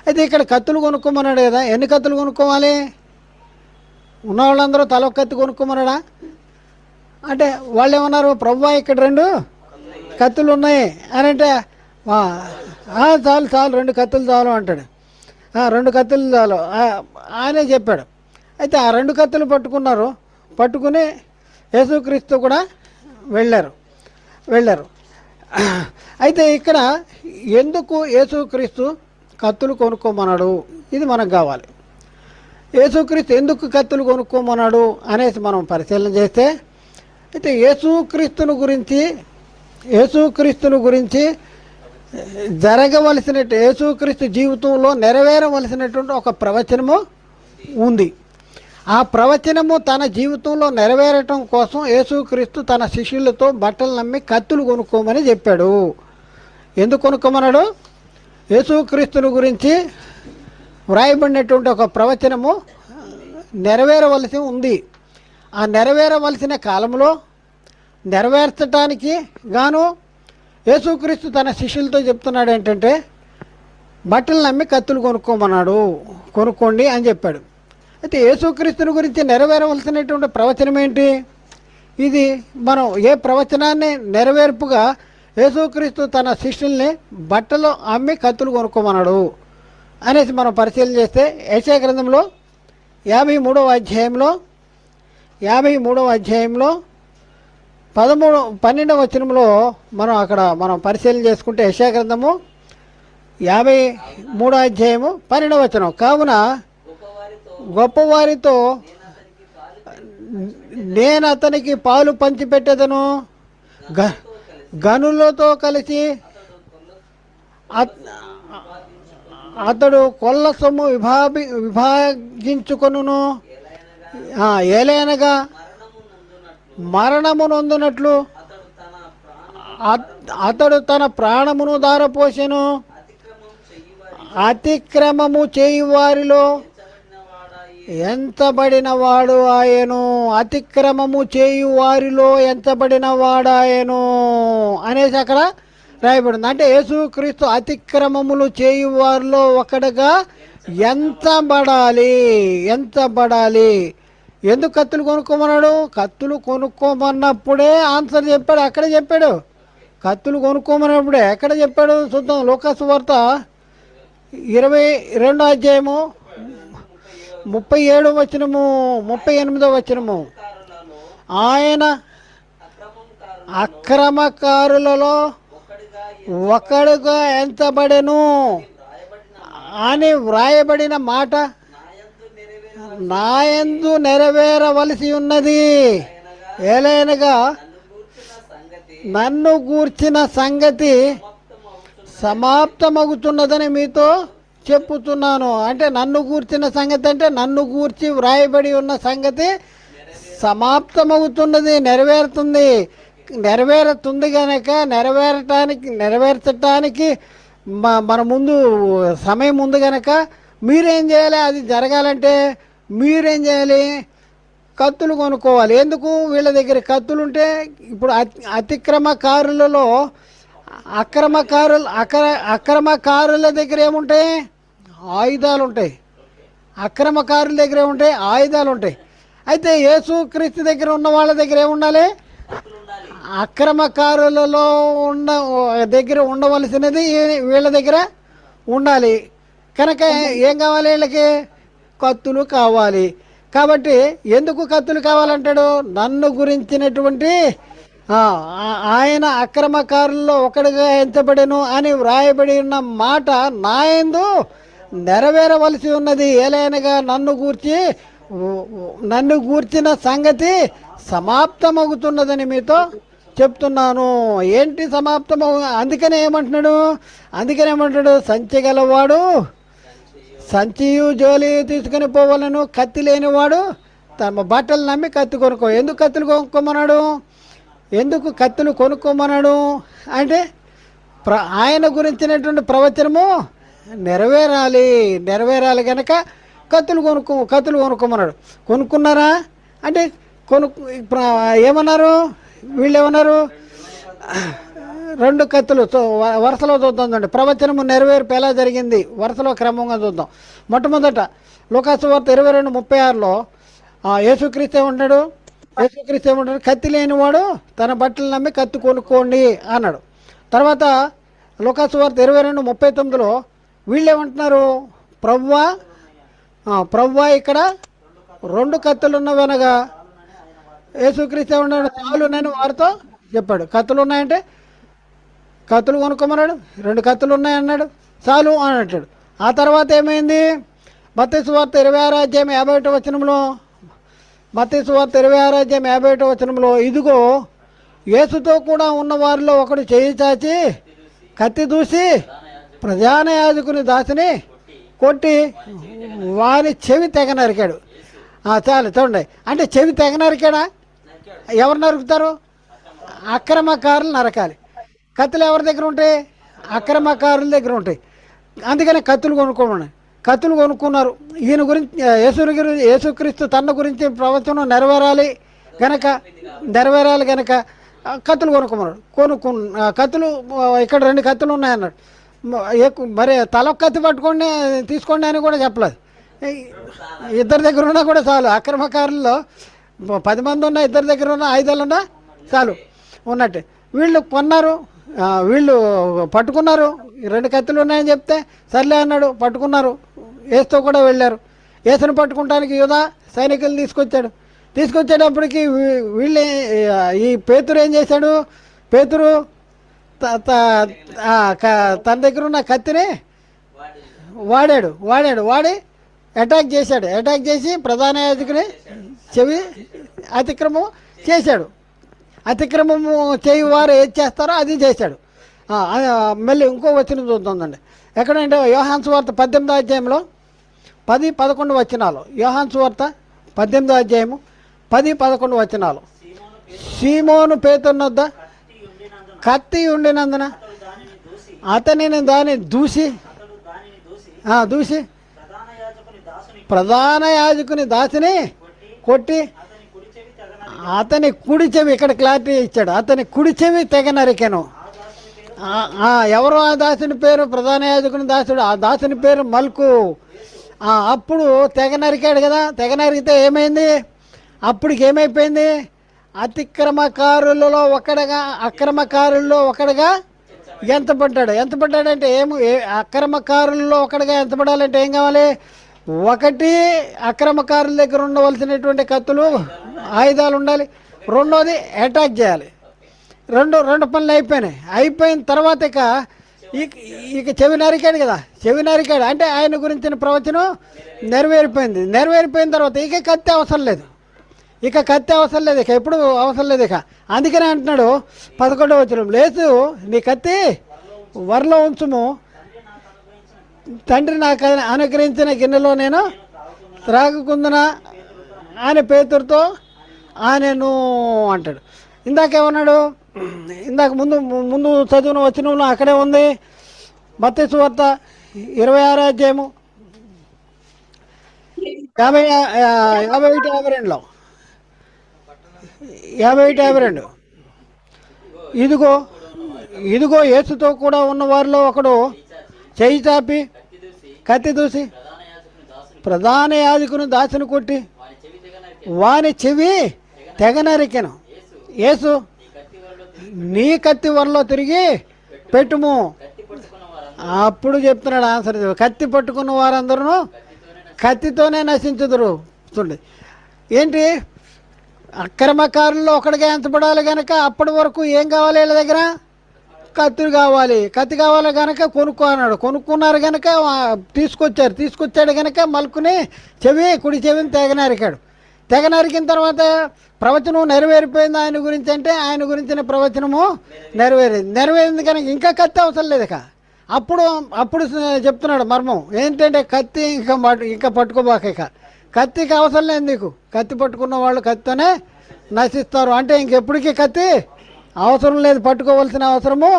Speaker 1: అయితే ఇక్కడ కత్తులు కొనుక్కోమన్నాడు కదా, ఎన్ని కత్తులు కొనుక్కోవాలి? ఉన్న వాళ్ళందరూ తల ఒక కత్తి కొనుక్కోమన్నాడా? అంటే వాళ్ళు ఏమన్నారు, ప్రభువా ఇక్కడ 2 కత్తులు ఉన్నాయి అని అంటే, చాలు 2 కత్తులు చాలు అంటాడు. 2 కత్తులు చాలు ఆయనే చెప్పాడు. అయితే ఆ 2 కత్తులు పట్టుకుని యేసుక్రీస్తు కూడా వెళ్ళారు. అయితే ఇక్కడ ఎందుకు యేసుక్రీస్తు కత్తులు కొనుక్కోమన్నాడు, ఇది మనకు కావాలి. యేసుక్రీస్తు ఎందుకు కత్తులు కొనుక్కోమన్నాడు అనేసి మనం పరిశీలన చేస్తే, అయితే యేసుక్రీస్తును గురించి యేసుక్రీస్తు జీవితంలో నెరవేరవలసినటువంటి ఒక ప్రవచనము ఉంది. ఆ ప్రవచనము తన జీవితంలో నెరవేరటం కోసం యేసుక్రీస్తు తన శిష్యులతో బట్టలు నమ్మి కత్తులు కొనుక్కోమని చెప్పాడు. ఎందుకు కొనుక్కోమన్నాడు? యేసుక్రీస్తుని గురించి వ్రాయబడినటువంటి ఒక ప్రవచనము నెరవేరవలసి ఉంది. ఆ నెరవేరవలసిన కాలంలో నెరవేర్చడానికి గాను యేసుక్రీస్తు తన శిష్యులతో చెప్తున్నాడు ఏంటంటే, బట్టలు నమ్మి కత్తులు కొనుక్కోండి అని చెప్పాడు. అయితే యేసుక్రీస్తుని గురించి నెరవేరవలసినటువంటి ప్రవచనం ఏంటి? ఇది మనం ఏ ప్రవచనాన్ని నెరవేర్పుగా యేసుక్రీస్తు తన శిష్యుల్ని బట్టలు అమ్మి కత్తులు కొనుక్కోమన్నాడు అనేసి మనం పరిశీలన చేస్తే, యెషయా గ్రంథంలో 53వ అధ్యాయంలో 53వ అధ్యాయంలో 12వ వచనంలో మనం పరిశీలన చేసుకుంటే యెషయా గ్రంథము 53వ అధ్యాయము 12వ వచనం. కావున గొప్పవారితో నేను అతనికి పాలు పంచిపెట్టేదను, గనులతో కలిసి అతడు కొల్ల సొమ్ము విభాగించుకొనును. ఏలైనగా మరణము నొందునట్లు అతడు తన ప్రాణమును దారపోసెను. అతిక్రమము చేయు వారిలో ఎంచబడిన వాడు ఆయను. అతిక్రమము చేయు వారిలో ఎంచబడిన వాడాయను అనేసి అక్కడ రాయబడింది. అంటే యేసుక్రీస్తు అతిక్రమములు చేయు వారిలో ఒకడుగా ఎంచబడాలి. ఎందుకు కత్తులు కొనుక్కోమన్నాడు? కత్తులు కొనుక్కోమన్నప్పుడే ఆన్సర్ చెప్పాడు. అక్కడే చెప్పాడు. కత్తులు కొనుక్కోమన్నప్పుడే ఎక్కడ చెప్పాడు చూద్దాం. లూకాసు వార్త 22వ అధ్యాయము 37వ వచనము 38వ వచనము. ఆయన అక్రమకారులలో ఒకడుగా ఎంచబడెను అని వ్రాయబడిన మాట నాయందు నెరవేరవలసి ఉన్నది. ఏలైనగా నన్ను గూర్చిన సంగతి సమాప్తమవుతున్నదని మీతో చెప్పుతున్నాను. అంటే నన్ను గూర్చిన సంగతి అంటే నన్ను గూర్చి వ్రాయబడి ఉన్న సంగతి సమాప్తమవుతున్నది, నెరవేరుతుంది కనుక నెరవేర్చటానికి మన ముందు సమయం ఉంది కనుక మీరేం చేయాలి? అది జరగాలంటే మీరేం చేయాలి? కత్తులు కొనుక్కోవాలి. ఎందుకు? వీళ్ళ దగ్గర కత్తులుంటే ఇప్పుడు అతిక్రమకారులలో అక్రమకారుల దగ్గర ఏముంటాయి? ఆయుధాలు ఉంటాయి. అక్రమకారుల దగ్గర ఏముంటాయి? ఆయుధాలు ఉంటాయి. అయితే యేసుక్రీస్తు దగ్గర ఉన్న వాళ్ళ దగ్గర ఏముండాలి? అక్రమకారులలో దగ్గర ఉండవలసినది వీళ్ళ దగ్గర ఉండాలి. కనుక ఏం కావాలి? వీళ్ళకి కత్తులు కావాలి. కాబట్టి ఎందుకు కత్తులు కావాలంటాడు? నన్ను గురించినటువంటి ఆయన అక్రమకారుల్లో ఒకడుగా ఎంచబడెను అని వ్రాయబడి ఉన్న మాట నాయందు నెరవేరవలసి ఉన్నది. ఏలైనగా నన్ను గూర్చిన సంగతి సమాప్తమవుతున్నదని మీతో చెప్తున్నాను. ఏంటి సమాప్తమవు? అందుకనే ఏమంటున్నాడు? సంచి గలవాడు సంచియు జోలి తీసుకుని పోవాలను, కత్తి లేనివాడు తమ బట్టలు నమ్మి కత్తి కొనుక్కో. ఎందుకు కత్తులు కొనుక్కోమన్నాడు? ఎందుకు కత్తులు కొనుక్కోమన్నాడు అంటే ఆయన గురించినటువంటి ప్రవచనము నెరవేరాలి కనుక కత్తులు కొనుక్కోమన్నాడు. కొనుక్కున్నారా అంటే ఏమన్నారు వీళ్ళు? ఏమన్నారు? 2 కత్తులు వరుసలో చూద్దాం. చూడండి ప్రవచనము నెరవేర్పు ఎలా జరిగింది వరుసలో క్రమంగా చూద్దాం. మొట్టమొదట లూకాసు వార్త 22:36లో యేసుక్రీస్తు ఏమంటాడు? కత్తి లేనివాడు తన బట్టలు నమ్మి కత్తి కొనుక్కోండి అన్నాడు. తర్వాత లూకాసు వార్త 22:39లో వీళ్ళు ఏమంటున్నారు? ప్రభువా ఇక్కడ 2 కత్తులు ఉన్నవనగా యేసుక్రీస్తు ఏమన్నాడు? చాలు నేను వారితో చెప్పాడు. కత్తులు ఉన్నాయంటే కత్తులు కొనుక్కోమన్నాడు. 2 కత్తులు ఉన్నాయన్నాడు. చాలు అని అంటాడు. ఆ తర్వాత ఏమైంది? మత్తయి సువార్త 26వ అధ్యాయం 51వ వచనంలో మత్తయి సువార్త 26వ అధ్యాయం 51వ వచనంలో ఇదిగో యేసుతో కూడా ఉన్న వారిలో ఒకడు చేయి చాచి కత్తి దూసి ప్రధాన యాజకుని దాసిని కొట్టి వారి చెవి తెగ నరికాడు. చాలు చూడండి. అంటే చెవి తెగ నరికాడా? ఎవరు నరుకుతారు? అక్రమకారులు నరకాలి. కత్తులు ఎవరి దగ్గర ఉంటాయి? అక్రమకారుల దగ్గర ఉంటాయి. అందుకని కత్తులు కొనుక్కున్నారు. ఈయన గురించి యేసుక్రీస్తు తన గురించి ప్రవచనం నెరవేరాలి గనక కత్తులు కొనుక్కున్నాడు. కత్తులు ఇక్కడ 2 కత్తులు ఉన్నాయన్నాడు. మరి తలొక్క కత్తి పట్టుకోండి తీసుకోండి అని కూడా చెప్పలేదు. ఇద్దరి దగ్గర ఉన్నా కూడా చాలు. అక్రమకారుల్లో 10 మంది ఉన్నా ఇద్దరి దగ్గర ఉన్న ఆయుధాలున్నా చాలు ఉన్నట్టే. వీళ్ళు కొన్నారు, వీళ్ళు పట్టుకున్నారు. 2 కత్తులు ఉన్నాయని చెప్తే సర్లే అన్నాడు. పట్టుకున్నారు. ఏసుతో కూడా వెళ్ళారు. ఏసును పట్టుకుంటానికి యూదా సైనికులు తీసుకొచ్చాడు. తీసుకొచ్చేటప్పటికి వీళ్ళు ఈ పేతురు ఏం చేశాడు? పేతురు తన దగ్గర ఉన్న కత్తిని వాడి అటాక్ చేసి ప్రధాన యాజకుని చెవి అతిక్రమం చేశాడు. అతిక్రమము చేయి వారు ఏది చేస్తారో అది చేశాడు. మళ్ళీ ఇంకో వచనం చూద్దామండి. ఎక్కడంటే యోహాను సువార్త 18వ అధ్యాయంలో 10-11 వచనాలు. యోహాను సువార్త 18వ అధ్యాయము 10-11 వచనాలు. సీమోను పేతురునొద్ద కత్తి ఉండినందున అతనిని దాన్ని దూసి ప్రధాన యాజకుని దాసిని కొట్టి అతని కుడి చెవి, ఇక్కడ క్లారిటీ ఇచ్చాడు, అతని కుడి చెవి తెగ నరికెను. ఎవరు ఆ దాసుని పేరు? ప్రధాన యాజకుని దాసుడు. ఆ దాసుని పేరు మల్కు. అప్పుడు తెగ నరికాడు కదా. తెగ నరికితే ఏమైంది? అప్పటికి ఏమైపోయింది? అక్రమకారుల్లో ఒకడుగా ఎంతపడ్డాడంటే అక్రమకారుల్లో ఒకడుగా ఎంతపడాలంటే ఏం కావాలి? ఒకటి, అక్రమకారుల దగ్గర ఉండవలసినటువంటి కత్తులు, ఆయుధాలు ఉండాలి. రెండోది అటాక్ చేయాలి. రెండు పనులు అయిపోయిన తర్వాత ఇక చెవి నరికాడు అంటే ఆయన గురించిన ప్రవచనం నెరవేరిపోయిన తర్వాత ఇక కత్తి అవసరం లేదు. ఇక ఎప్పుడు అవసరం లేదు. అందుకనే అంటున్నాడు 11వ వచనం, లేదు నీ కత్తి వరలో ఉంచుము, తండ్రి నాకు అనుగ్రహించిన గిన్నెలో నేను త్రాగుకుందునా ఆయన పేతురుతో ఆయనను అంటాడు. ఇందాకేమన్నాడు? ఇందాక ముందు చదివిన వచనంలో అక్కడే ఉంది. మత్తయి సువార్త 26వ అధ్యాయము 51-52లో 51-52 ఇదిగో యేసుతో కూడా ఉన్న వారిలో ఒకడు చేయి చాపి కత్తి దూసి ప్రధాన యాజకుని దాసుని కొట్టి వాని చెవి తెగ నరికెను. యేసు నీ కత్తి వరలో తిరిగి పెట్టుము. అప్పుడు చెప్తున్నాడు ఆన్సర్, కత్తి పట్టుకున్న వారందరూ కత్తితోనే నశించుదురు. చూడండి ఏంటి, అక్రమకారుల్లో ఒకటిగా ఎంతపడాలి కనుక అప్పటి వరకు ఏం కావాలి? వీళ్ళ దగ్గర కత్తి కావాలి కనుక కొనుక్కున్నారు కనుక తీసుకొచ్చాడు కనుక మలుకుని కుడి చెవిని తెగ నరికిన తర్వాత ప్రవచనం నెరవేరిపోయింది. ఆయన గురించి అంటే ఆయన గురించిన ప్రవచనము నెరవేరింది కనుక ఇంకా కత్తి అవసరం లేదు. అప్పుడు చెప్తున్నాడు మర్మం ఏంటంటే కత్తి ఇంకా పట్టుకోబాక. కత్తికి అవసరం లేదు నీకు. కత్తి పట్టుకున్న వాళ్ళు కత్తితోనే నశిస్తారు. అంటే ఇంకెప్పటికీ కత్తి అవసరం లేదు, పట్టుకోవాల్సిన అవసరము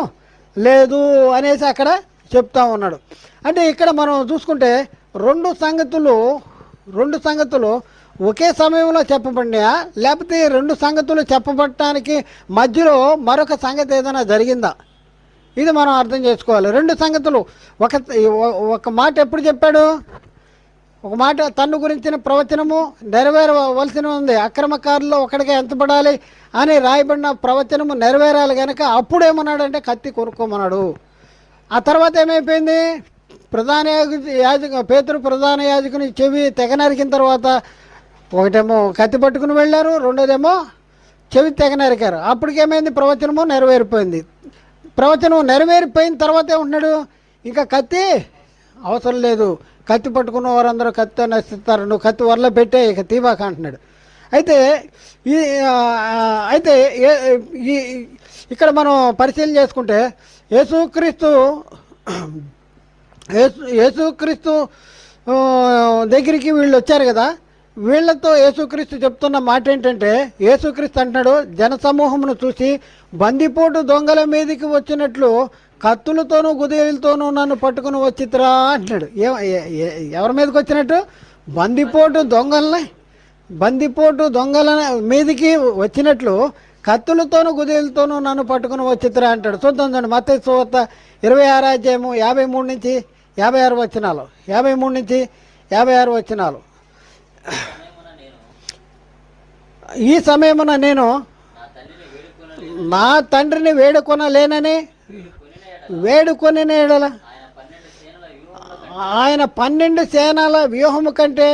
Speaker 1: లేదు అనేసి అక్కడ చెప్తా ఉన్నాడు. అంటే ఇక్కడ మనం చూసుకుంటే రెండు సంగతులు ఒకే సమయంలో చెప్పబడినాయా, లేకపోతే రెండు సంగతులు చెప్పబడటానికి మధ్యలో మరొక సంగతి ఏదైనా జరిగిందా? ఇది మనం అర్థం చేసుకోవాలి. రెండు సంగతులు ఒక మాట ఎప్పుడు చెప్పాడు? ఒక మాట తన్ను గురించిన ప్రవచనము నెరవేరవలసిన ఉంది. అక్రమకారుల్లో ఒకటిగా ఎంతపడాలి అని రాయబడిన ప్రవచనము నెరవేరాలి కనుక అప్పుడు ఏమన్నాడంటే కత్తి కొనుక్కోమన్నాడు. ఆ తర్వాత ఏమైపోయింది? పేతురు ప్రధాన యాజకుని చెవి తెగ నరికిన తర్వాత ఒకటేమో కత్తి పట్టుకుని వెళ్ళారు, రెండోదేమో చెవి తెగ నరికారు. అప్పటికేమైంది? ప్రవచనము నెరవేరిపోయింది. ప్రవచనం నెరవేరిపోయిన తర్వాత ఏమంటున్నాడు? ఇంకా కత్తి అవసరం లేదు, కత్తి పట్టుకున్న వారందరూ కత్తితో నశిస్తారు, నువ్వు కత్తి వరలో పెట్టే ఇక తీవాక అంటున్నాడు. అయితే ఇక్కడ మనం పరిశీలన చేసుకుంటే యేసుక్రీస్తు దగ్గరికి వీళ్ళు వచ్చారు కదా. వీళ్లతో యేసుక్రీస్తు చెప్తున్న మాట ఏంటంటే, యేసుక్రీస్తు అంటున్నాడు జనసమూహమును చూసి బందిపోటు దొంగల మీదకి వచ్చినట్లు కత్తులతోనూ గుదేలతోనూ నన్ను పట్టుకుని వచ్చిత్రా అంటున్నాడు. ఎవరి మీదకి వచ్చినట్టు? బందిపోటు దొంగల మీదకి వచ్చినట్లు కత్తులతోనూ గుదేలతోనూ నన్ను పట్టుకుని వచ్చిత్రా అంటాడు. చూద్దాం చూడండి, మత్తయి సువార్త 26వ అధ్యాయము 53-56 వచనాలు. 53-56 వచనాలు. ఈ సమయమున నేను నా తండ్రిని వేడుకొని ఆయన 12 సేనల వ్యూహము కంటే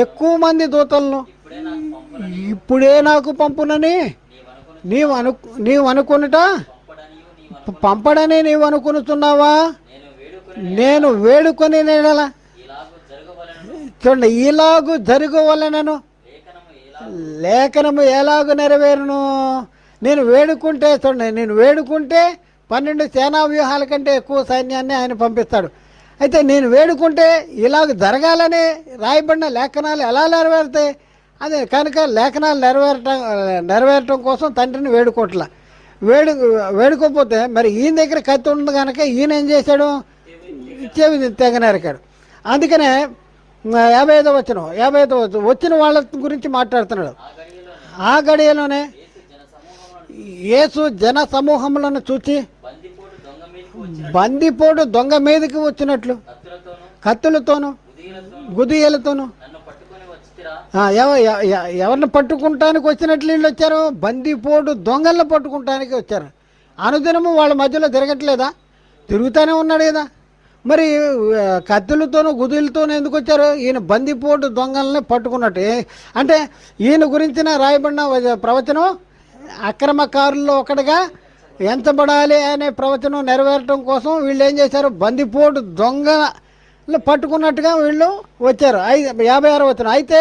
Speaker 1: ఎక్కువ మంది దూతలను ఇప్పుడే నాకు పంపునని నీవు అనుకునుట పంపడని నీవు అనుకునుతున్నావా? నేను వేడుకొని నేడలా చూడండి, ఇలాగు జరగవలెనను లేఖనము ఎలాగూ నెరవేరును. నేను వేడుకుంటే చూడండి, నేను వేడుకుంటే 12 సేనా వ్యూహాల కంటే ఎక్కువ సైన్యాన్ని ఆయన పంపిస్తాడు. అయితే నేను వేడుకుంటే ఇలాగ జరగాలని రాయబడిన లేఖనాలు ఎలా నెరవేరుతాయి? అదే కనుక లేఖనాలు నెరవేరటం కోసం తండ్రిని వేడుకోవట్లా. వేడుకోకపోతే మరి ఈయన దగ్గర కత్తి ఉంది కనుక ఈయన ఏం చేశాడు? చెవి తెగ నరికాడు. అందుకనే 55వ వచనం వచ్చిన వాళ్ళ గురించి మాట్లాడుతున్నాడు. ఆ గడియలోనే యేసు జన సమూహములను చూచి బందిపోటు దొంగ మీదకి వచ్చినట్లు కత్తులతోనూ గుదియలతోనూ ఎవరిని పట్టుకుంటానికి వచ్చినట్లు వీళ్ళు వచ్చారు? బందిపోటు దొంగలను పట్టుకుంటానికి వచ్చారు. అనుదినము వాళ్ళ మధ్యలో తిరగట్లేదా? తిరుగుతూనే ఉన్నాడు కదా. మరి కత్తులతోనూ గుదులతోనూ ఎందుకు వచ్చారు? ఈయన బందిపోటు దొంగల్ని పట్టుకున్నట్టు. అంటే ఈయన గురించిన రాయబడిన ప్రవచనం అక్రమకారుల్లో ఒకటిగా ఎంచబడాలి అనే ప్రవచనం నెరవేరటం కోసం వీళ్ళు ఏం చేశారు? బందిపోటు దొంగలు పట్టుకున్నట్టుగా వీళ్ళు వచ్చారు. 56వ వచనం అయితే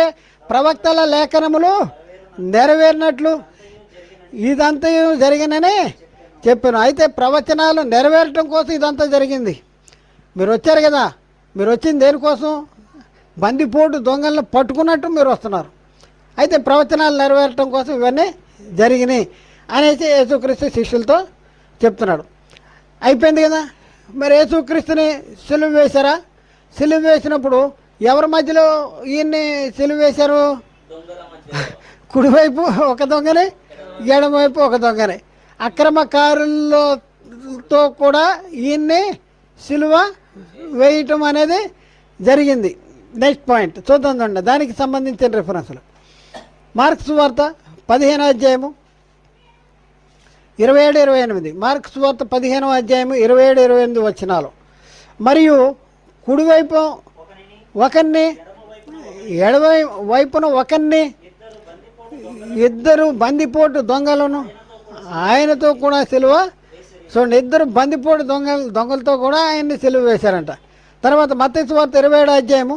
Speaker 1: ప్రవక్తల లేఖనములు నెరవేరినట్లు ఇదంతా జరిగిననే చెప్పాను. అయితే ప్రవచనాలు నెరవేరటం కోసం ఇదంతా జరిగింది. మీరు వచ్చారు కదా, మీరు వచ్చింది దేనికోసం? బందిపోటు దొంగలను పట్టుకున్నట్టు మీరు వస్తున్నారు. అయితే ప్రవచనాలు నెరవేరటం కోసం ఇవన్నీ జరిగినాయి అనేసి యేసుక్రీస్తు శిష్యులతో చెప్తున్నాడు. అయిపోయింది కదా. మరి యేసుక్రీస్తుని సిలువ వేశారా? సిలువ వేసినప్పుడు ఎవరి మధ్యలో ఈయన్ని సిలువ వేశారు? కుడివైపు ఒక దొంగని, ఎడమవైపు ఒక దొంగని. అక్రమకారులతో కూడా ఈయన్ని సిలువ వేయటం అనేది జరిగింది. నెక్స్ట్ పాయింట్ చూద్దాం. దానికి సంబంధించిన రిఫరెన్స్లు మార్క్స్ వార్త 15వ అధ్యాయము 27-28. మార్క్స్ వార్త 15వ అధ్యాయము 27-28 వచనాలు. మరియు కుడివైపు ఒకరిని ఎడమవైపున ఒకరిని ఇద్దరు బందిపోటు దొంగలను ఆయనతో కూడా సిలువ చూడండి. ఇద్దరు బందిపోటు దొంగలతో కూడా ఆయన్ని సిలువ వేశారంట. తర్వాత మత్తయి సువార్త 27వ అధ్యాయము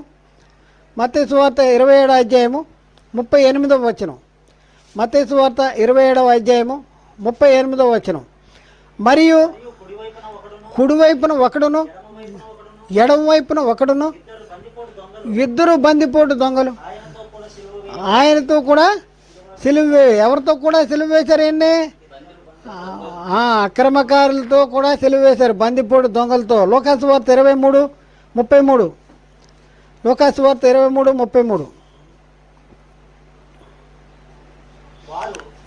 Speaker 1: 38వ వచనం. మత్తయి సువార్త 27వ అధ్యాయము 38వ వచనం. మరియు కుడివైపున ఒకడును ఎడమవైపున ఒకడును ఇద్దరు బందిపోటు దొంగలు ఆయనతో కూడా సిలువ ఎవరితో కూడా సిలువ వేశారు? ఏంటి? అక్రమకారులతో కూడా సిలువ వేశారు, బందిపోటు దొంగలతో. లూకాసు వార్త 23:33. లూకాసు వార్త 23:33.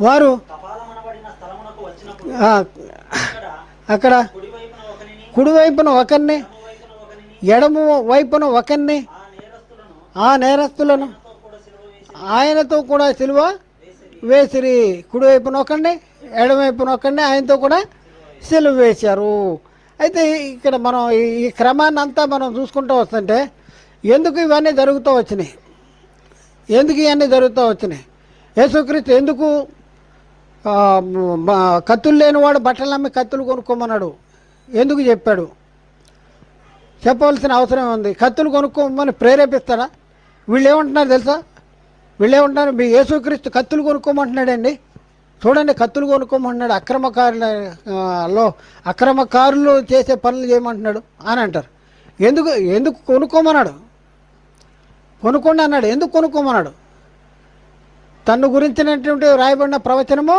Speaker 1: వారు అక్కడ కుడివైపున ఒకరిని ఎడమ వైపున ఒకరిని ఆ నేరస్తులను ఆయనతో కూడా సిలువ వేసిరి. కుడివైపున ఒకరిని ఎడమవైపున ఒకరిని ఆయనతో కూడా సిలువ వేశారు. అయితే ఇక్కడ మనం ఈ క్రమాన్ని అంతా మనం చూసుకుంటూ వస్తుంటే ఎందుకు ఇవన్నీ జరుగుతూ వచ్చినాయి? ఎందుకు ఇవన్నీ జరుగుతూ వచ్చినాయి? యేసుక్రీస్తు ఎందుకు కత్తులు లేనివాడు బట్టలు అమ్మి కత్తులు కొనుక్కోమన్నాడు? ఎందుకు చెప్పాడు? చెప్పవలసిన అవసరం ఉంది. కత్తులు కొనుక్కోమని ప్రేరేపిస్తారా? వీళ్ళు ఏమంటున్నారు తెలుసా? వీళ్ళు ఏమంటున్నారు? మీ యేసుక్రీస్తు కత్తులు కొనుక్కోమంటున్నాడండి. చూడండి, కత్తులు కొనుక్కోమంటున్నాడు, అక్రమకారులు చేసే పనులు చేయమంటున్నాడు అని అంటారు. ఎందుకు కొనుక్కోమన్నాడు? కొనుక్కోండి అన్నాడు. ఎందుకు కొనుక్కోమన్నాడు? తను గురించినటువంటి రాయబడిన ప్రవచనము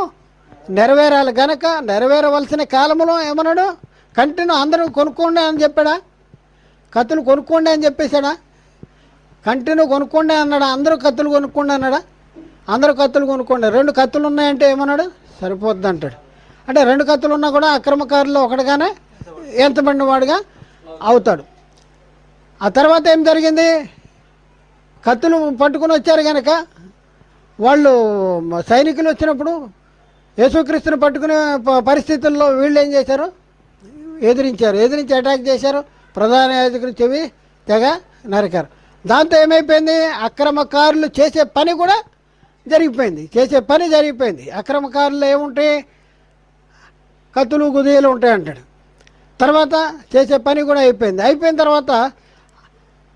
Speaker 1: నెరవేరాలి గనక నెరవేరవలసిన కాలంలో ఏమన్నాడు? కంటిన్యూ అందరూ కొనుక్కోండి అని చెప్పాడా? కత్తులు కొనుక్కోండి అని చెప్పేశాడా? కంటిన్యూ కొనుక్కోండి అన్నాడా? అందరూ కత్తులు కొనుక్కోండి అన్నాడా? అందరూ కత్తులు కొనుక్కోండి. 2 కత్తులు ఉన్నాయంటే ఏమన్నాడు? సరిపోద్ది అంటాడు. అంటే 2 కత్తులు ఉన్నా కూడా అక్రమకారుల్లో ఒకటిగానే ఎంతమంది వాడుగా అవుతాడు. ఆ తర్వాత ఏం జరిగింది? కత్తులు పట్టుకుని వచ్చారు కనుక వాళ్ళు సైనికులు వచ్చినప్పుడు యేసుక్రీస్తుని పట్టుకునే పరిస్థితుల్లో వీళ్ళు ఏం చేశారు? ఎదిరించి అటాక్ చేశారు. ప్రధాన యాజకులు చెవి తెగ నరికారు. దాంతో ఏమైపోయింది? అక్రమకారులు చేసే పని కూడా జరిగిపోయింది, చేసే పని జరిగిపోయింది. అక్రమకారులు ఏముంటాయి, కత్తులు గుదియలు ఉంటాయి అంటాడు. తర్వాత చేసే పని కూడా అయిపోయింది. అయిపోయిన తర్వాత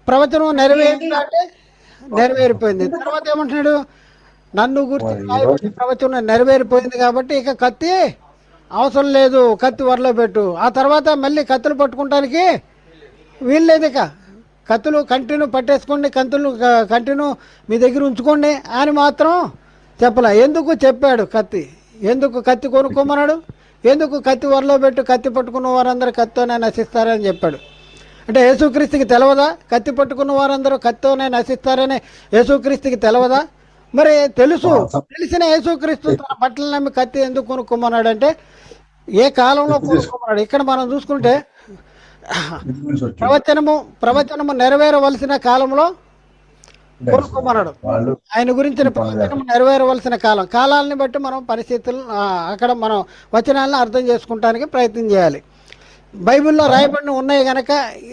Speaker 1: ప్రవచనం నెరవేరిందా అంటే నెరవేరిపోయింది. తర్వాత ఏమంటున్నాడు, నన్ను గురించి ప్రవచనం నెరవేరిపోయింది కాబట్టి ఇక కత్తి అవసరం లేదు, కత్తి వరలో పెట్టు. ఆ తర్వాత మళ్ళీ కత్తులు పట్టుకుంటానికి వీలు లేదు. ఇక కత్తులు కంటిన్యూ పట్టేసుకోండి, కంటిన్యూ మీ దగ్గర ఉంచుకోండి అని మాత్రం చెప్పలే. ఎందుకు చెప్పాడు కత్తి, ఎందుకు కత్తి కొనుక్కోమన్నాడు, ఎందుకు కత్తి వరలో పెట్టు, కత్తి పట్టుకున్న వారందరూ కత్తితోనే నశిస్తారని చెప్పాడు. అంటే యేసుక్రీస్తుకి తెలవదా కత్తి పట్టుకున్న వారందరూ కత్తితోనే నశిస్తారని యేసుక్రీస్తుకి తెలవదా? మరి తెలుసు, తెలిసిన యేసుక్రీస్తు తన బట్టలు నమ్మి కత్తి ఎందుకు కొనుక్కోమన్నాడు అంటే ఏ కాలంలో కొనుక్కోమన్నాడు? ఇక్కడ మనం చూసుకుంటే ప్రవచనము నెరవేరవలసిన కాలంలో కొనుక్కోమన్నాడు. ఆయన గురించిన ప్రవచనం నెరవేరవలసిన కాలాలని బట్టి మనం పరిస్థితులు అక్కడ మనం వచనాలను అర్థం చేసుకుంటానికి ప్రయత్నం చేయాలి. బైబిల్లో రాయబడిన ఉన్నాయి కనుక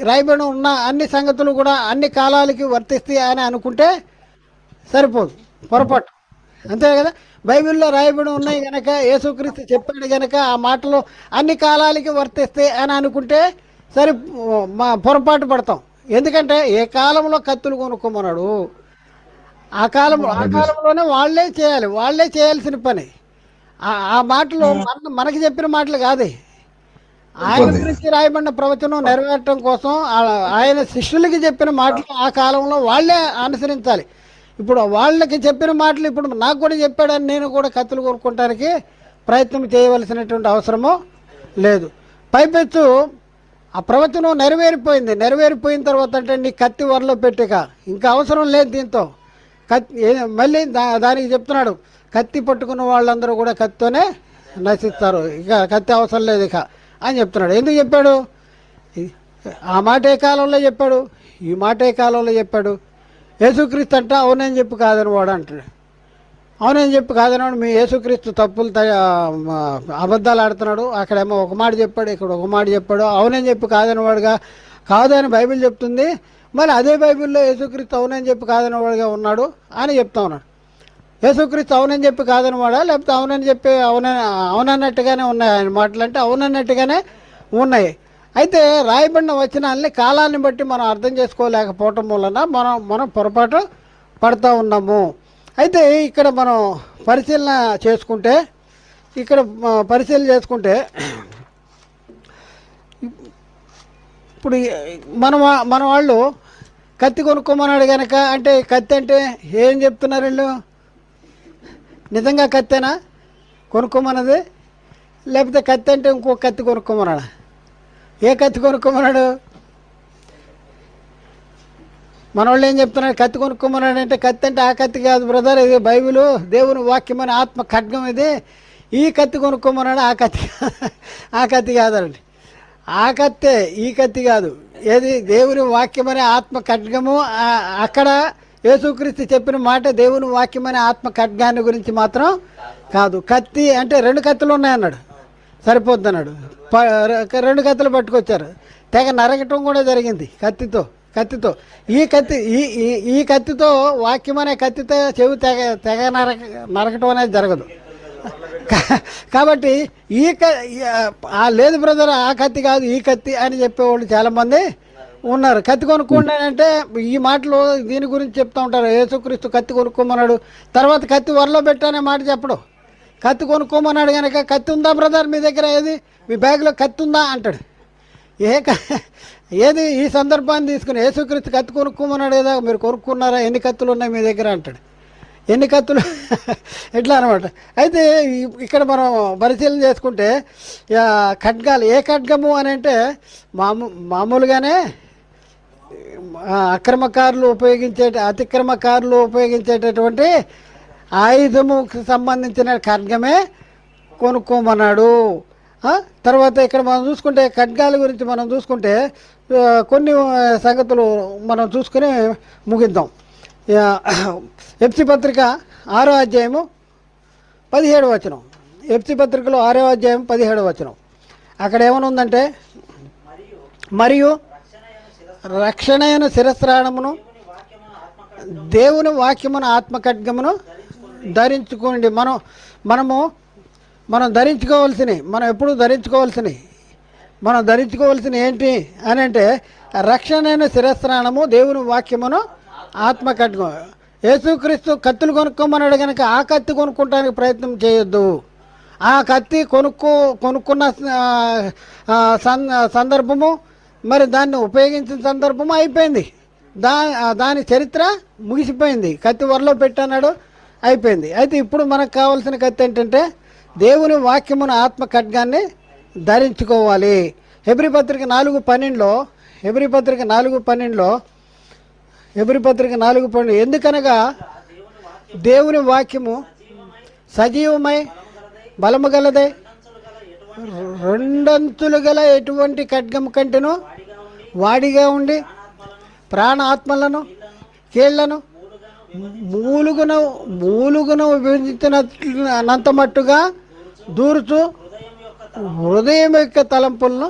Speaker 1: రాయబడి ఉన్న అన్ని సంగతులు కూడా అన్ని కాలాలకి వర్తిస్తాయి అని అనుకుంటే సరిపోదు, పొరపాటు. అంతే కదా, బైబిల్లో రాయబడి ఉన్నాయి కనుక యేసుక్రీస్తు చెప్పాడు కనుక ఆ మాటలు అన్ని కాలాలకి వర్తిస్తాయి అని అనుకుంటే పొరపాటు పడతాం. ఎందుకంటే ఏ కాలంలో కత్తులు కొనుక్కోమన్నాడు ఆ కాలంలోనే వాళ్ళే చేయాలి, వాళ్ళే చేయాల్సిన పని. ఆ మాటలు మనకి చెప్పిన మాటలు కాదు, ఆయన గురించి రాయబడిన ప్రవచనం నెరవేరటం కోసం ఆయన శిష్యులకి చెప్పిన మాటలు ఆ కాలంలో వాళ్ళే అనుసరించాలి. ఇప్పుడు వాళ్ళకి చెప్పిన మాటలు ఇప్పుడు నాకు కూడా చెప్పాడని నేను కూడా కత్తులు కొనుక్కోవడానికి ప్రయత్నం చేయవలసినటువంటి అవసరము లేదు. పైపెచ్చు ఆ ప్రవచనం నెరవేరిపోయిన తర్వాత అంటే నీ కత్తి వరలో పెట్టిక ఇంకా అవసరం లేదు. దీంతో మళ్ళీ దానికి చెప్తున్నాడు, కత్తి పట్టుకున్న వాళ్ళందరూ కూడా కత్తితోనే నశిస్తారు, ఇక కత్తి అవసరం లేదు ఇక అని చెప్తున్నాడు. ఎందుకు చెప్పాడు? ఆ మాట ఏ కాలంలో చెప్పాడు, ఈ మాట ఏ కాలంలో చెప్పాడు? యేసుక్రీస్తు అంట అవునని చెప్పి కాదని వాడు అంటాడు. అవునని చెప్పి కాదన్నాడు, మీ యేసుక్రీస్తు తప్పులు అబద్ధాలు ఆడుతున్నాడు. అక్కడేమో ఒక మాట చెప్పాడు, ఇక్కడ ఒక మాట చెప్పాడు. అవునని చెప్పి కాదని వాడుగా కాదు అని బైబిల్ చెప్తుంది. మరి అదే బైబిల్లో యేసుక్రీస్తు అవునని చెప్పి కాదని వాడుగా ఉన్నాడు అని చెప్తా ఉన్నాడు. యేసుక్రీస్తు అవునని చెప్పి కాదని వాడా, లేకపోతే అవునని చెప్పి అవునన్నట్టుగానే ఉన్నాయి ఆయన మాటలు అంటే అవునన్నట్టుగానే ఉన్నాయి. అయితే రాయబడిన వచనాల్ని కాలాన్ని బట్టి మనం అర్థం చేసుకోలేకపోవటం వలన మనం పొరపాటు పడుతూ ఉన్నాము. అయితే ఇక్కడ మనం పరిశీలన చేసుకుంటే ఇప్పుడు మన వాళ్ళు కత్తి కొనుక్కోమన్నాడు కనుక అంటే కత్తి అంటే ఏం చెప్తున్నారు వీళ్ళు? నిజంగా కత్తేనా కొనుక్కోమన్నది, లేకపోతే కత్తి అంటే ఇంకో కత్తి కొనుక్కోమన్నాడా? ఏ కత్తి కొనుక్కోమన్నాడు? మన వాళ్ళు ఏం చెప్తున్నాడు? కత్తి కొనుక్కోమన్నాడు అంటే కత్తి అంటే ఆ కత్తి కాదు బ్రదర్, ఇది బైబిలు దేవుని వాక్యం అని ఆత్మ ఖడ్గం, ఇది ఈ కత్తి కొనుక్కోమన్నాడు. ఆ కత్తి కాదండి, ఆ కత్తే, ఈ కత్తి కాదు. ఏది దేవుని వాక్యం అనే ఆత్మ ఖడ్గము. అక్కడ యేసుక్రీస్తు చెప్పిన మాట దేవుని వాక్యం అనే ఆత్మ ఖడ్గాన్ని గురించి మాత్రం కాదు. కత్తి అంటే 2 కత్తులు ఉన్నాయన్నాడు, సరిపోద్ది అన్నాడు. 2 కత్తులు పట్టుకొచ్చారు, తెగ నరకటం కూడా జరిగింది కత్తితో. ఈ కత్తితో వాక్యం అనే కత్తితో చెవి తెగ నరకటం అనేది జరగదు. కాబట్టి లేదు బ్రదర్, ఆ కత్తి కాదు ఈ కత్తి అని చెప్పేవాళ్ళు చాలామంది ఉన్నారు. కత్తి కొనుక్కోండి ఈ మాటలు దీని గురించి చెప్తూ ఉంటారు. యేసుక్రీస్తు కత్తి కొనుక్కోమన్నాడు, తర్వాత కత్తి వరలో పెట్టానే మాట చెప్పడు. కత్తి కొనుక్కోమన్నాడు కనుక కత్తి ఉందా బ్రదర్ మీ దగ్గర, ఏది మీ బ్యాగ్లో కత్తి ఉందా అంటాడు. ఏది ఈ సందర్భాన్ని తీసుకుని యేసుక్రీస్తు కత్తి కొనుక్కోమన్నాడు కదా, మీరు కొనుక్కున్నారా, ఎన్ని కత్తులు ఉన్నాయి మీ దగ్గర అంటాడు. ఎన్ని కత్తులు ఎట్లా అనమాట. అయితే ఇక్కడ మనం పరిశీలన చేసుకుంటే ఖడ్గాలు, ఏ ఖడ్గము అని అంటే మామూలుగానే అతిక్రమకారులు ఉపయోగించేటటువంటి ఆయుధముకు సంబంధించిన ఖడ్గమే కొనుక్కోమన్నాడు. తర్వాత ఇక్కడ మనం చూసుకుంటే ఖడ్గాల గురించి మనం చూసుకుంటే కొన్ని సంగతులు మనం చూసుకుని ముగిద్దాం. ఎఫ్సి పత్రిక 6వ అధ్యాయము 17వ వచనం. ఎఫ్సి పత్రికలో 6వ అధ్యాయం 17వ వచనం. అక్కడ ఏమని ఉందంటే, మరియు రక్షణయను శిరస్త్రాణమును దేవుని వాక్యమును ఆత్మ ఖడ్గమును ధరించుకోండి. మనము మనం ధరించుకోవాల్సినవి, మనం ఎప్పుడు ధరించుకోవాల్సినవి, మనం ధరించుకోవాల్సినవి ఏంటి అని అంటే రక్షణైన శిరస్త్రాణము, దేవుని వాక్యమును, ఆత్మ ఖడ్గం. యేసుక్రీస్తు కత్తులు కొనుక్కోమన్నాడు కనుక ఆ కత్తి కొనుక్కోవడానికి ప్రయత్నం చేయొద్దు. ఆ కత్తి కొనుక్కున్న సందర్భము, మరి దాన్ని ఉపయోగించిన సందర్భము అయిపోయింది. దాని చరిత్ర ముగిసిపోయింది. కత్తి వరలో పెట్టన్నాడు, అయిపోయింది. అయితే ఇప్పుడు మనకు కావాల్సిన కత్తి ఏంటంటే దేవుని వాక్యమును, ఆత్మ ఖడ్గాన్ని ధరించుకోవాలి. హెబ్రీ పత్రిక 4:12 ఎందుకనగా దేవుని వాక్యము సజీవమై బలము గలదై రెండంచులు గల ఎటువంటి ఖడ్గము కంటెను వాడిగా ఉండి ప్రాణ ఆత్మలను కీళ్లను మూలుగును విభజించినంత మట్టుగా దూరుచు హృదయం యొక్క తలంపులను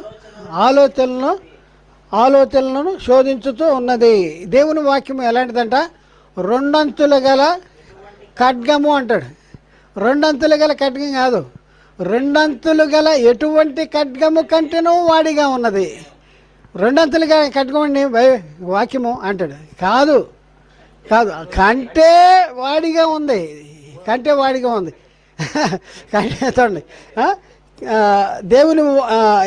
Speaker 1: ఆలోచనలను శోధించుతూ ఉన్నది. దేవుని వాక్యం ఎలాంటిదంట? రెండంచుల గల ఖడ్గము అంటాడు. రెండంచుల గల ఖడ్గం కాదు, రెండంచులు గల ఎటువంటి ఖడ్గము కంటేనూ వాడిగా ఉన్నది. రెండంచులు గల ఖడ్గం అండి వాక్యము అంటాడు. కాదు, కంటే వాడిగా ఉంది. కంటే చూడండి. దేవుని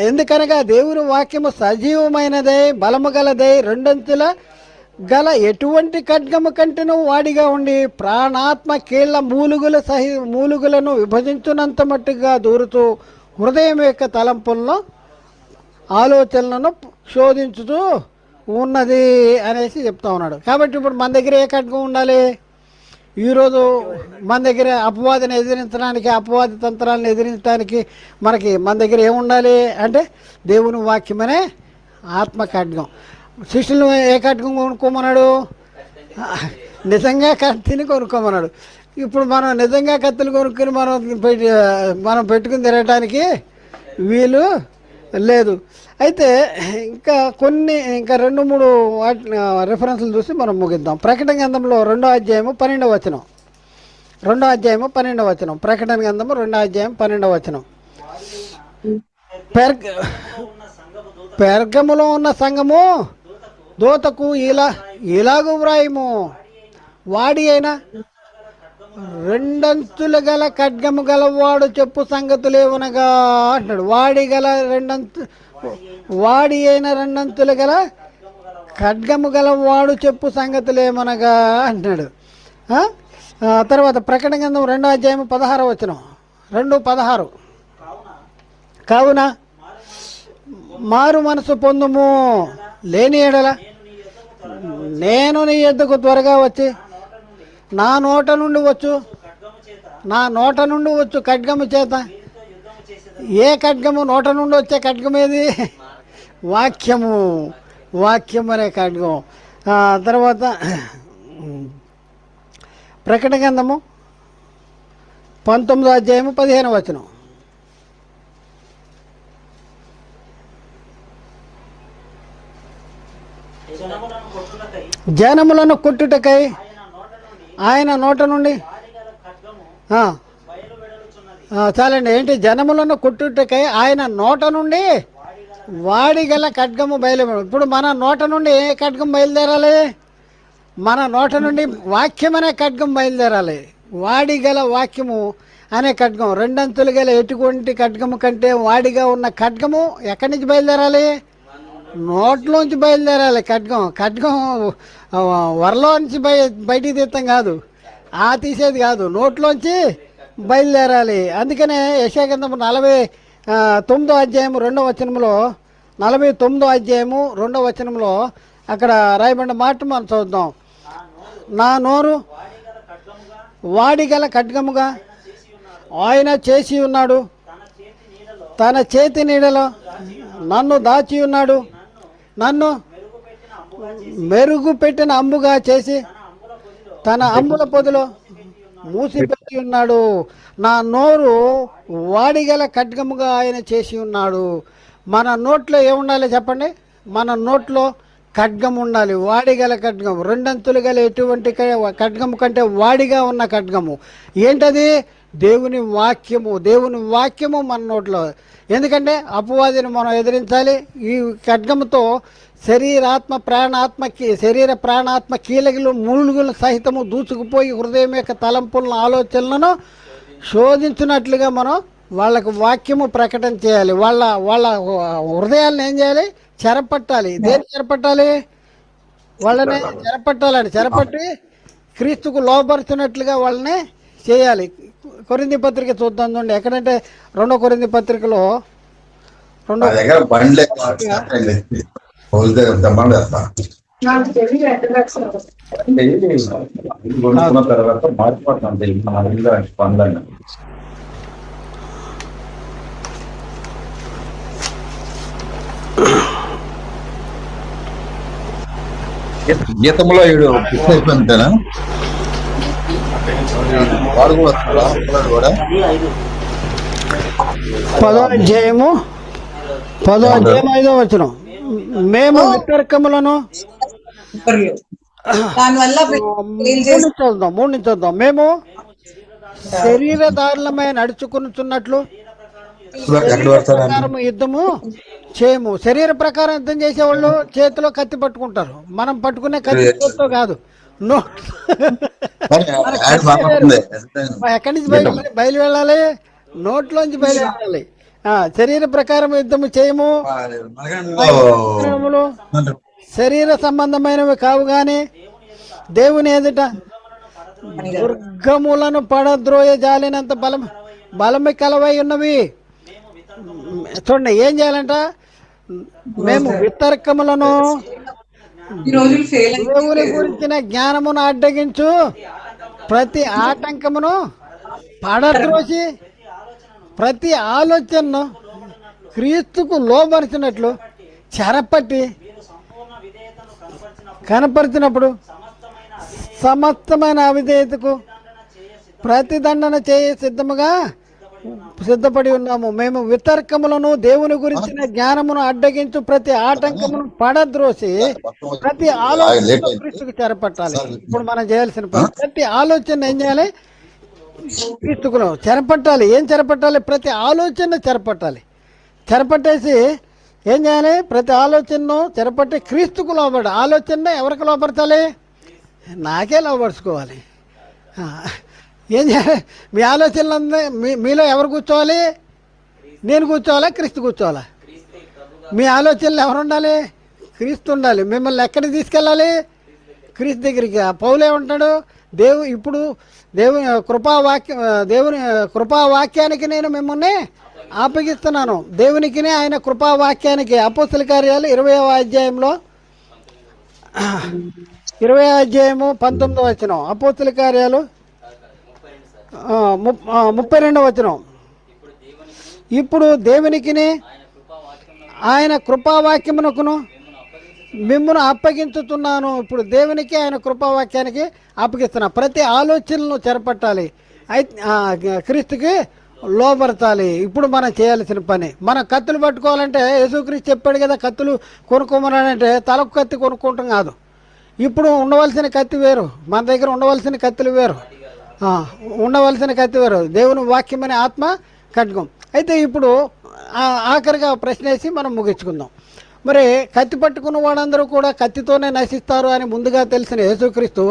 Speaker 1: ఎందుకనగా దేవుని వాక్యము సజీవమైనదై బలము గలదై రెండంచుల గల ఎటువంటి ఖడ్గము కంటేనూ వాడిగా ఉండి ప్రాణాత్మ కీళ్ల మూలుగులను విభజించున్నంత మట్టుగా దూరుతూ హృదయం యొక్క తలంపులను ఆలోచనలను శోధించుతూ ఉన్నది అనేసి చెప్తా ఉన్నాడు. కాబట్టి ఇప్పుడు మన దగ్గర ఏ ఖడ్గం ఉండాలి? ఈరోజు మన దగ్గర అపవాదిని ఎదిరించడానికి, అపవాది తంత్రాలను ఎదిరించడానికి మన దగ్గర ఏముండాలి అంటే దేవుని వాక్యమనే ఆత్మ ఖడ్గం. శిష్యులు ఏ ఖడ్గం కొనుక్కోమన్నాడు? నిజంగా కత్తిని కొనుక్కోమన్నాడు. ఇప్పుడు మనం నిజంగా కత్తులు కొనుక్కొని మనం పెట్టుకుని తిరగటానికి వీలు లేదు. అయితే ఇంకా 2-3 రిఫరెన్స్లు చూసి మనం ముగిద్దాం. ప్రకటన గ్రంథంలో 2వ అధ్యాయము 12వ వచనం. ప్రకటన గ్రంథము 2వ అధ్యాయం 12వ వచనం. పెర్గములో ఉన్న సంఘము దూతకు ఇలాగు వ్రాయము, వాడి అయిన రెండంచులు గల ఖడ్గము గలవాడు చెప్పు సంగతులేవనగా అంటున్నాడు. వాడి అయిన రెండంచులు గల ఖడ్గము గలవాడు చెప్పు సంగతులేమనగా అంటున్నాడు. తర్వాత ప్రకటన గ్రంథం 2వ అధ్యాయం 16వ వచనం. 2:16 కావున మారు మనసు పొందుము, లేని ఎడల నేను నీ యొద్దకు త్వరగా వచ్చి నా నోట నుండి వచ్చు ఖడ్గము చేత. ఏ ఖడ్గము? నోట నుండి వచ్చే ఖడ్గం ఏది? వాక్యం అనే ఖడ్గం. తర్వాత ప్రకటన గ్రంథము 19వ అధ్యాయము 15వ వచనం. జనములను కొట్టుటకై ఆయన నోట నుండి చాలండి. ఏంటి? జనములను కొట్టుటకై ఆయన నోట నుండి వాడి గల ఖడ్గము బయలుదేరాలి. ఇప్పుడు మన నోట నుండి ఏ ఖడ్గం బయలుదేరాలి? మన నోట నుండి వాక్యం అనే ఖడ్గం బయలుదేరాలి. వాడి గల వాక్యము అనే ఖడ్గం, రెండంచులు గల ఎటువంటి ఖడ్గము కంటే వాడిగా ఉన్న ఖడ్గము ఎక్కడి నుంచి బయలుదేరాలి? నోట్లోంచి బయలుదేరాలి. ఖడ్గం వరలోంచి బయటికి తీస్తాం కాదు, తీసేది కాదు, నోట్లోంచి బయలుదేరాలి. అందుకనే యెషయా గ్రంథము 49వ అధ్యాయము 2వ వచనంలో 49వ అధ్యాయము 2వ వచనంలో అక్కడ రాయబడిన మాట మనం చూద్దాం. నా నోరు వాడిగల ఖడ్గముగా ఆయన చేసి ఉన్నాడు, తన చేతి నీడలో నన్ను దాచి ఉన్నాడు, నన్ను మెరుగు పెట్టిన అంబుగా చేసి తన అంబుల పొదిలో మూసిపెట్టి ఉన్నాడు. నా నోరు వాడిగల ఖడ్గముగా ఆయన చేసి ఉన్నాడు. మన నోట్లో ఏముండాలి చెప్పండి? మన నోట్లో ఖడ్గం ఉండాలి, వాడిగల ఖడ్గం, రెండంతులు గల ఎటువంటి ఖడ్గము కంటే వాడిగా ఉన్న ఖడ్గము. ఏంటది? దేవుని వాక్యము. దేవుని వాక్యము మన నోట్లో. ఎందుకంటే అపవాదిని మనం ఎదిరించాలి. ఈ ఖడ్గముతో శరీర ప్రాణాత్మ కీలకలు మూలుగులు సహితము దూసుకుపోయి హృదయం యొక్క తలంపులను ఆలోచనలను శోధించినట్లుగా మనం వాళ్ళకు వాక్యము ప్రకటన చేయాలి. వాళ్ళ వాళ్ళ హృదయాలను ఏం చేయాలి? చెరపట్టాలి. దేని చెరపట్టాలి? వాళ్ళని చెరపట్టి క్రీస్తుకు లోపరుచున్నట్లుగా వాళ్ళని చేయాలి. కొరింథీ పత్రిక చూద్దాం చూడండి. ఎక్కడంటే 2 కొరింథీ పత్రికలో 2
Speaker 2: గీతంలో ఈడు అయిపోయింటేనా వాడు కూడా
Speaker 1: 10వ అధ్యాయము 5వ వచనం. మేము వితర్కములను మూడు నుంచి చూద్దాం. మేము శరీరధారులమై నడుచుకున్నట్లు యుద్ధము చేయము. శరీర ప్రకారం యుద్ధం చేసేవాళ్ళు చేతిలో కత్తి పట్టుకుంటారు. మనం పట్టుకునే కత్తితో కాదు. ఎక్కడి నుంచి బయలు వెళ్ళాలి? నోట్లోంచి బయలు వెళ్ళాలి. శరీర ప్రకారం యుద్ధము చేయము. శరీర సంబంధమైనవి కావు గాని దేవుని ఎదుట దుర్గములను పడద్రోయ జాలినంత బలమి కలవై ఉన్నవి. చూడండి, ఏం చేయాలంట? మేము వితర్కములను దేవుని గురించిన జ్ఞానమును అడ్డగించు ప్రతి ఆటంకమును పడద్రోసి ప్రతి ఆలోచనను క్రీస్తుకు లోబరిచినట్లు చెరపట్టి కనపరిచినప్పుడు సమస్తమైన అవిధేయతకు ప్రతిదండన చేయ సిద్ధపడి ఉన్నాము. మేము వితర్కములను దేవుని గురించిన జ్ఞానమును అడ్డగించు ప్రతి ఆటంకమును పడద్రోసి ప్రతి ఆలోచన క్రీస్తుకు చెరపట్టాలి. ఇప్పుడు మనం చేయాల్సిన పని, ప్రతి ఆలోచన ఏం చేయాలి? క్రీస్తుకును చెరపట్టాలి. ఏం చెరపట్టాలి? ప్రతి ఆలోచన చెరపట్టాలి. చెరపట్టేసి ఏం చేయాలి? ప్రతి ఆలోచనను చెరపట్టి క్రీస్తుకు లోపడ. ఆలోచన ఎవరికి లోపరచాలి? నాకే లోపరుచుకోవాలి. ఏం చేయాలి? మీ ఆలోచనలు మీలో ఎవరు కూర్చోవాలి? నేను కూర్చోవాలా? క్రీస్తు కూర్చోవాలా? మీ ఆలోచనలు ఎవరు ఉండాలి? క్రీస్తు ఉండాలి. మిమ్మల్ని ఎక్కడికి తీసుకెళ్ళాలి? క్రీస్తు దగ్గరికి. పౌలు ఏమంటాడు? దేవుని కృపావాక్యానికి నేను మిమ్మల్ని అప్పగిస్తున్నాను. దేవునికి, ఆయన కృపావాక్యానికి. అపోస్తల కార్యాలు 20వ అధ్యాయంలో 20వ అధ్యాయము 19వ వచనం. అపోస్తల కార్యాలు 32వ వచనం. ఇప్పుడు దేవునికి, ఆయన కృపావాక్యమునకును మిమ్మును అప్పగించుతున్నాను. ఇప్పుడు దేవునికి, ఆయన కృపావాక్యానికి అప్పగిస్తున్నా. ప్రతి ఆలోచనలను చెరపట్టాలి. క్రీస్తుకి లోపరచాలి. ఇప్పుడు మనం చేయాల్సిన పని, మనం కత్తులు పట్టుకోవాలంటే యేసుక్రీస్తు చెప్పాడు కదా, కత్తులు కొనుక్కోమన్నాడంటే తలకు కత్తి కొనుక్కోవటం కాదు. ఇప్పుడు ఉండవలసిన కత్తి వేరు, మన దగ్గర ఉండవలసిన కత్తులు వేరు. ఉండవలసిన కత్తి వేరు, దేవుని వాక్యమనే ఆత్మ ఖడ్గం. అయితే ఇప్పుడు ఆఖరిగా ప్రశ్న వేసి మనం ముగించుకుందాం. మరి కత్తి పట్టుకున్న వాళ్ళందరూ కూడా కత్తితోనే నశిస్తారు అని ముందుగా తెలిసిన యేసుక్రీస్తు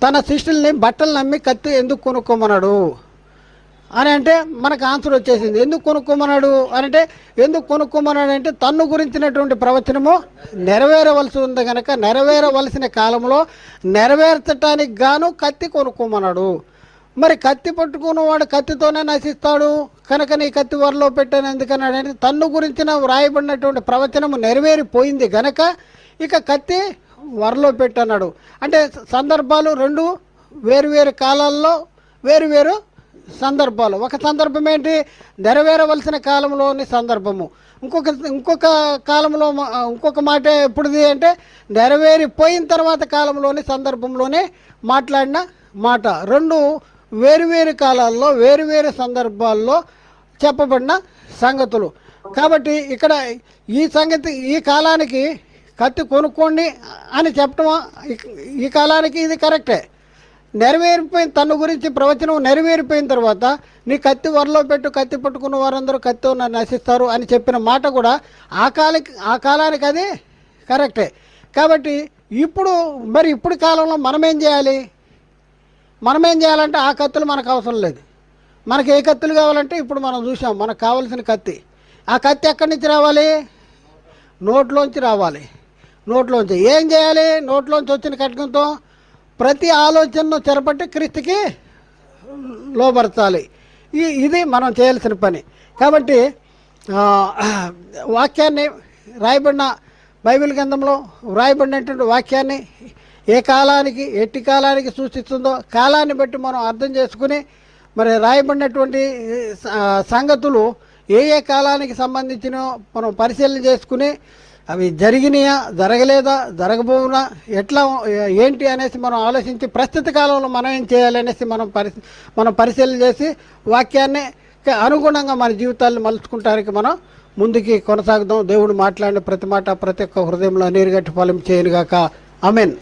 Speaker 1: తన శిష్యుల్ని బట్టలు నమ్మి కత్తి ఎందుకు కొనుక్కోమన్నాడు అని అంటే మనకు ఆన్సర్ వచ్చేసింది. ఎందుకు కొనుక్కోమన్నాడు అని అంటే, ఎందుకు కొనుక్కోమన్నాడు అంటే తన్ను గురించినటువంటి ప్రవచనము నెరవేరవలసి ఉంది కనుక నెరవేరవలసిన కాలంలో నెరవేర్చడానికి గాను కత్తి కొనుక్కోమన్నాడు. మరి కత్తి పట్టుకున్నవాడు కత్తితోనే నశిస్తాడు కనుక నీ కత్తి వరలో పెట్టాను ఎందుకన్నాడు అంటే, తన్ను గురించిన వ్రాయబడినటువంటి ప్రవచనము నెరవేరిపోయింది గనక ఇక కత్తి వరలో పెట్టన్నాడు. అంటే సందర్భాలు రెండు వేరువేరు కాలాల్లో వేరువేరు సందర్భాలు. ఒక సందర్భం ఏంటి? నెరవేరవలసిన కాలంలోని సందర్భము. ఇంకొక కాలంలో ఇంకొక మాట ఎప్పుడుది అంటే నెరవేరిపోయిన తర్వాత కాలంలోని సందర్భంలోనే మాట్లాడిన మాట. రెండు వేరువేరు కాలాల్లో వేరువేరు సందర్భాల్లో చెప్పబడిన సంగతులు. కాబట్టి ఇక్కడ ఈ సంగతి, ఈ కాలానికి కత్తి కొనుక్కోండి అని చెప్పడం ఈ కాలానికి ఇది కరెక్టే. నెరవేరిపోయిన తన గురించి ప్రవచనం నెరవేరిపోయిన తర్వాత నీ కత్తి వరలో పెట్టు, కత్తి పట్టుకున్న వారందరూ కత్తితో నశిస్తారు అని చెప్పిన మాట కూడా ఆ కాలానికి అది కరెక్టే. కాబట్టి ఇప్పుడు కాలంలో మనమేం చేయాలి? మనమేం చేయాలంటే ఆ కత్తులు మనకు అవసరం లేదు. మనకి ఏ కత్తులు కావాలంటే ఇప్పుడు మనం చూసాం, మనకు కావాల్సిన కత్తి. ఆ కత్తి ఎక్కడి నుంచి రావాలి? నోట్లోంచి రావాలి. నోట్లోంచి ఏం చేయాలి? నోట్లోంచి వచ్చిన ఖడ్గంతో ప్రతి ఆలోచనను చెరపట్టి క్రీస్తుకి లోబరచాలి. ఇది మనం చేయాల్సిన పని. కాబట్టి వాక్యాన్ని రాయబడిన బైబిల్ గ్రంథంలో వ్రాయబడినటువంటి వాక్యాన్ని ఏ కాలానికి ఎట్టి కాలానికి సూచిస్తుందో కాలాన్ని బట్టి మనం అర్థం చేసుకుని మరి రాయబడినటువంటి సంగతులు ఏ కాలానికి సంబంధించినో మనం పరిశీలన చేసుకుని అవి జరిగినాయా, జరగలేదా, జరగబోవునా, ఎట్లా ఏంటి అనేసి మనం ఆలోచించి ప్రస్తుత కాలంలో మనం ఏం చేయాలనేసి మనం పరిశీలన చేసి వాక్యాన్ని అనుగుణంగా మన జీవితాలను మలుచుకుంటానికి మనం ముందుకి కొనసాగుదాం. దేవుడు మాట్లాడిన ప్రతి మాట ప్రతి ఒక్క హృదయంలో నీరుగట్టి ఫలం చేయనుగాక. ఆమేన్.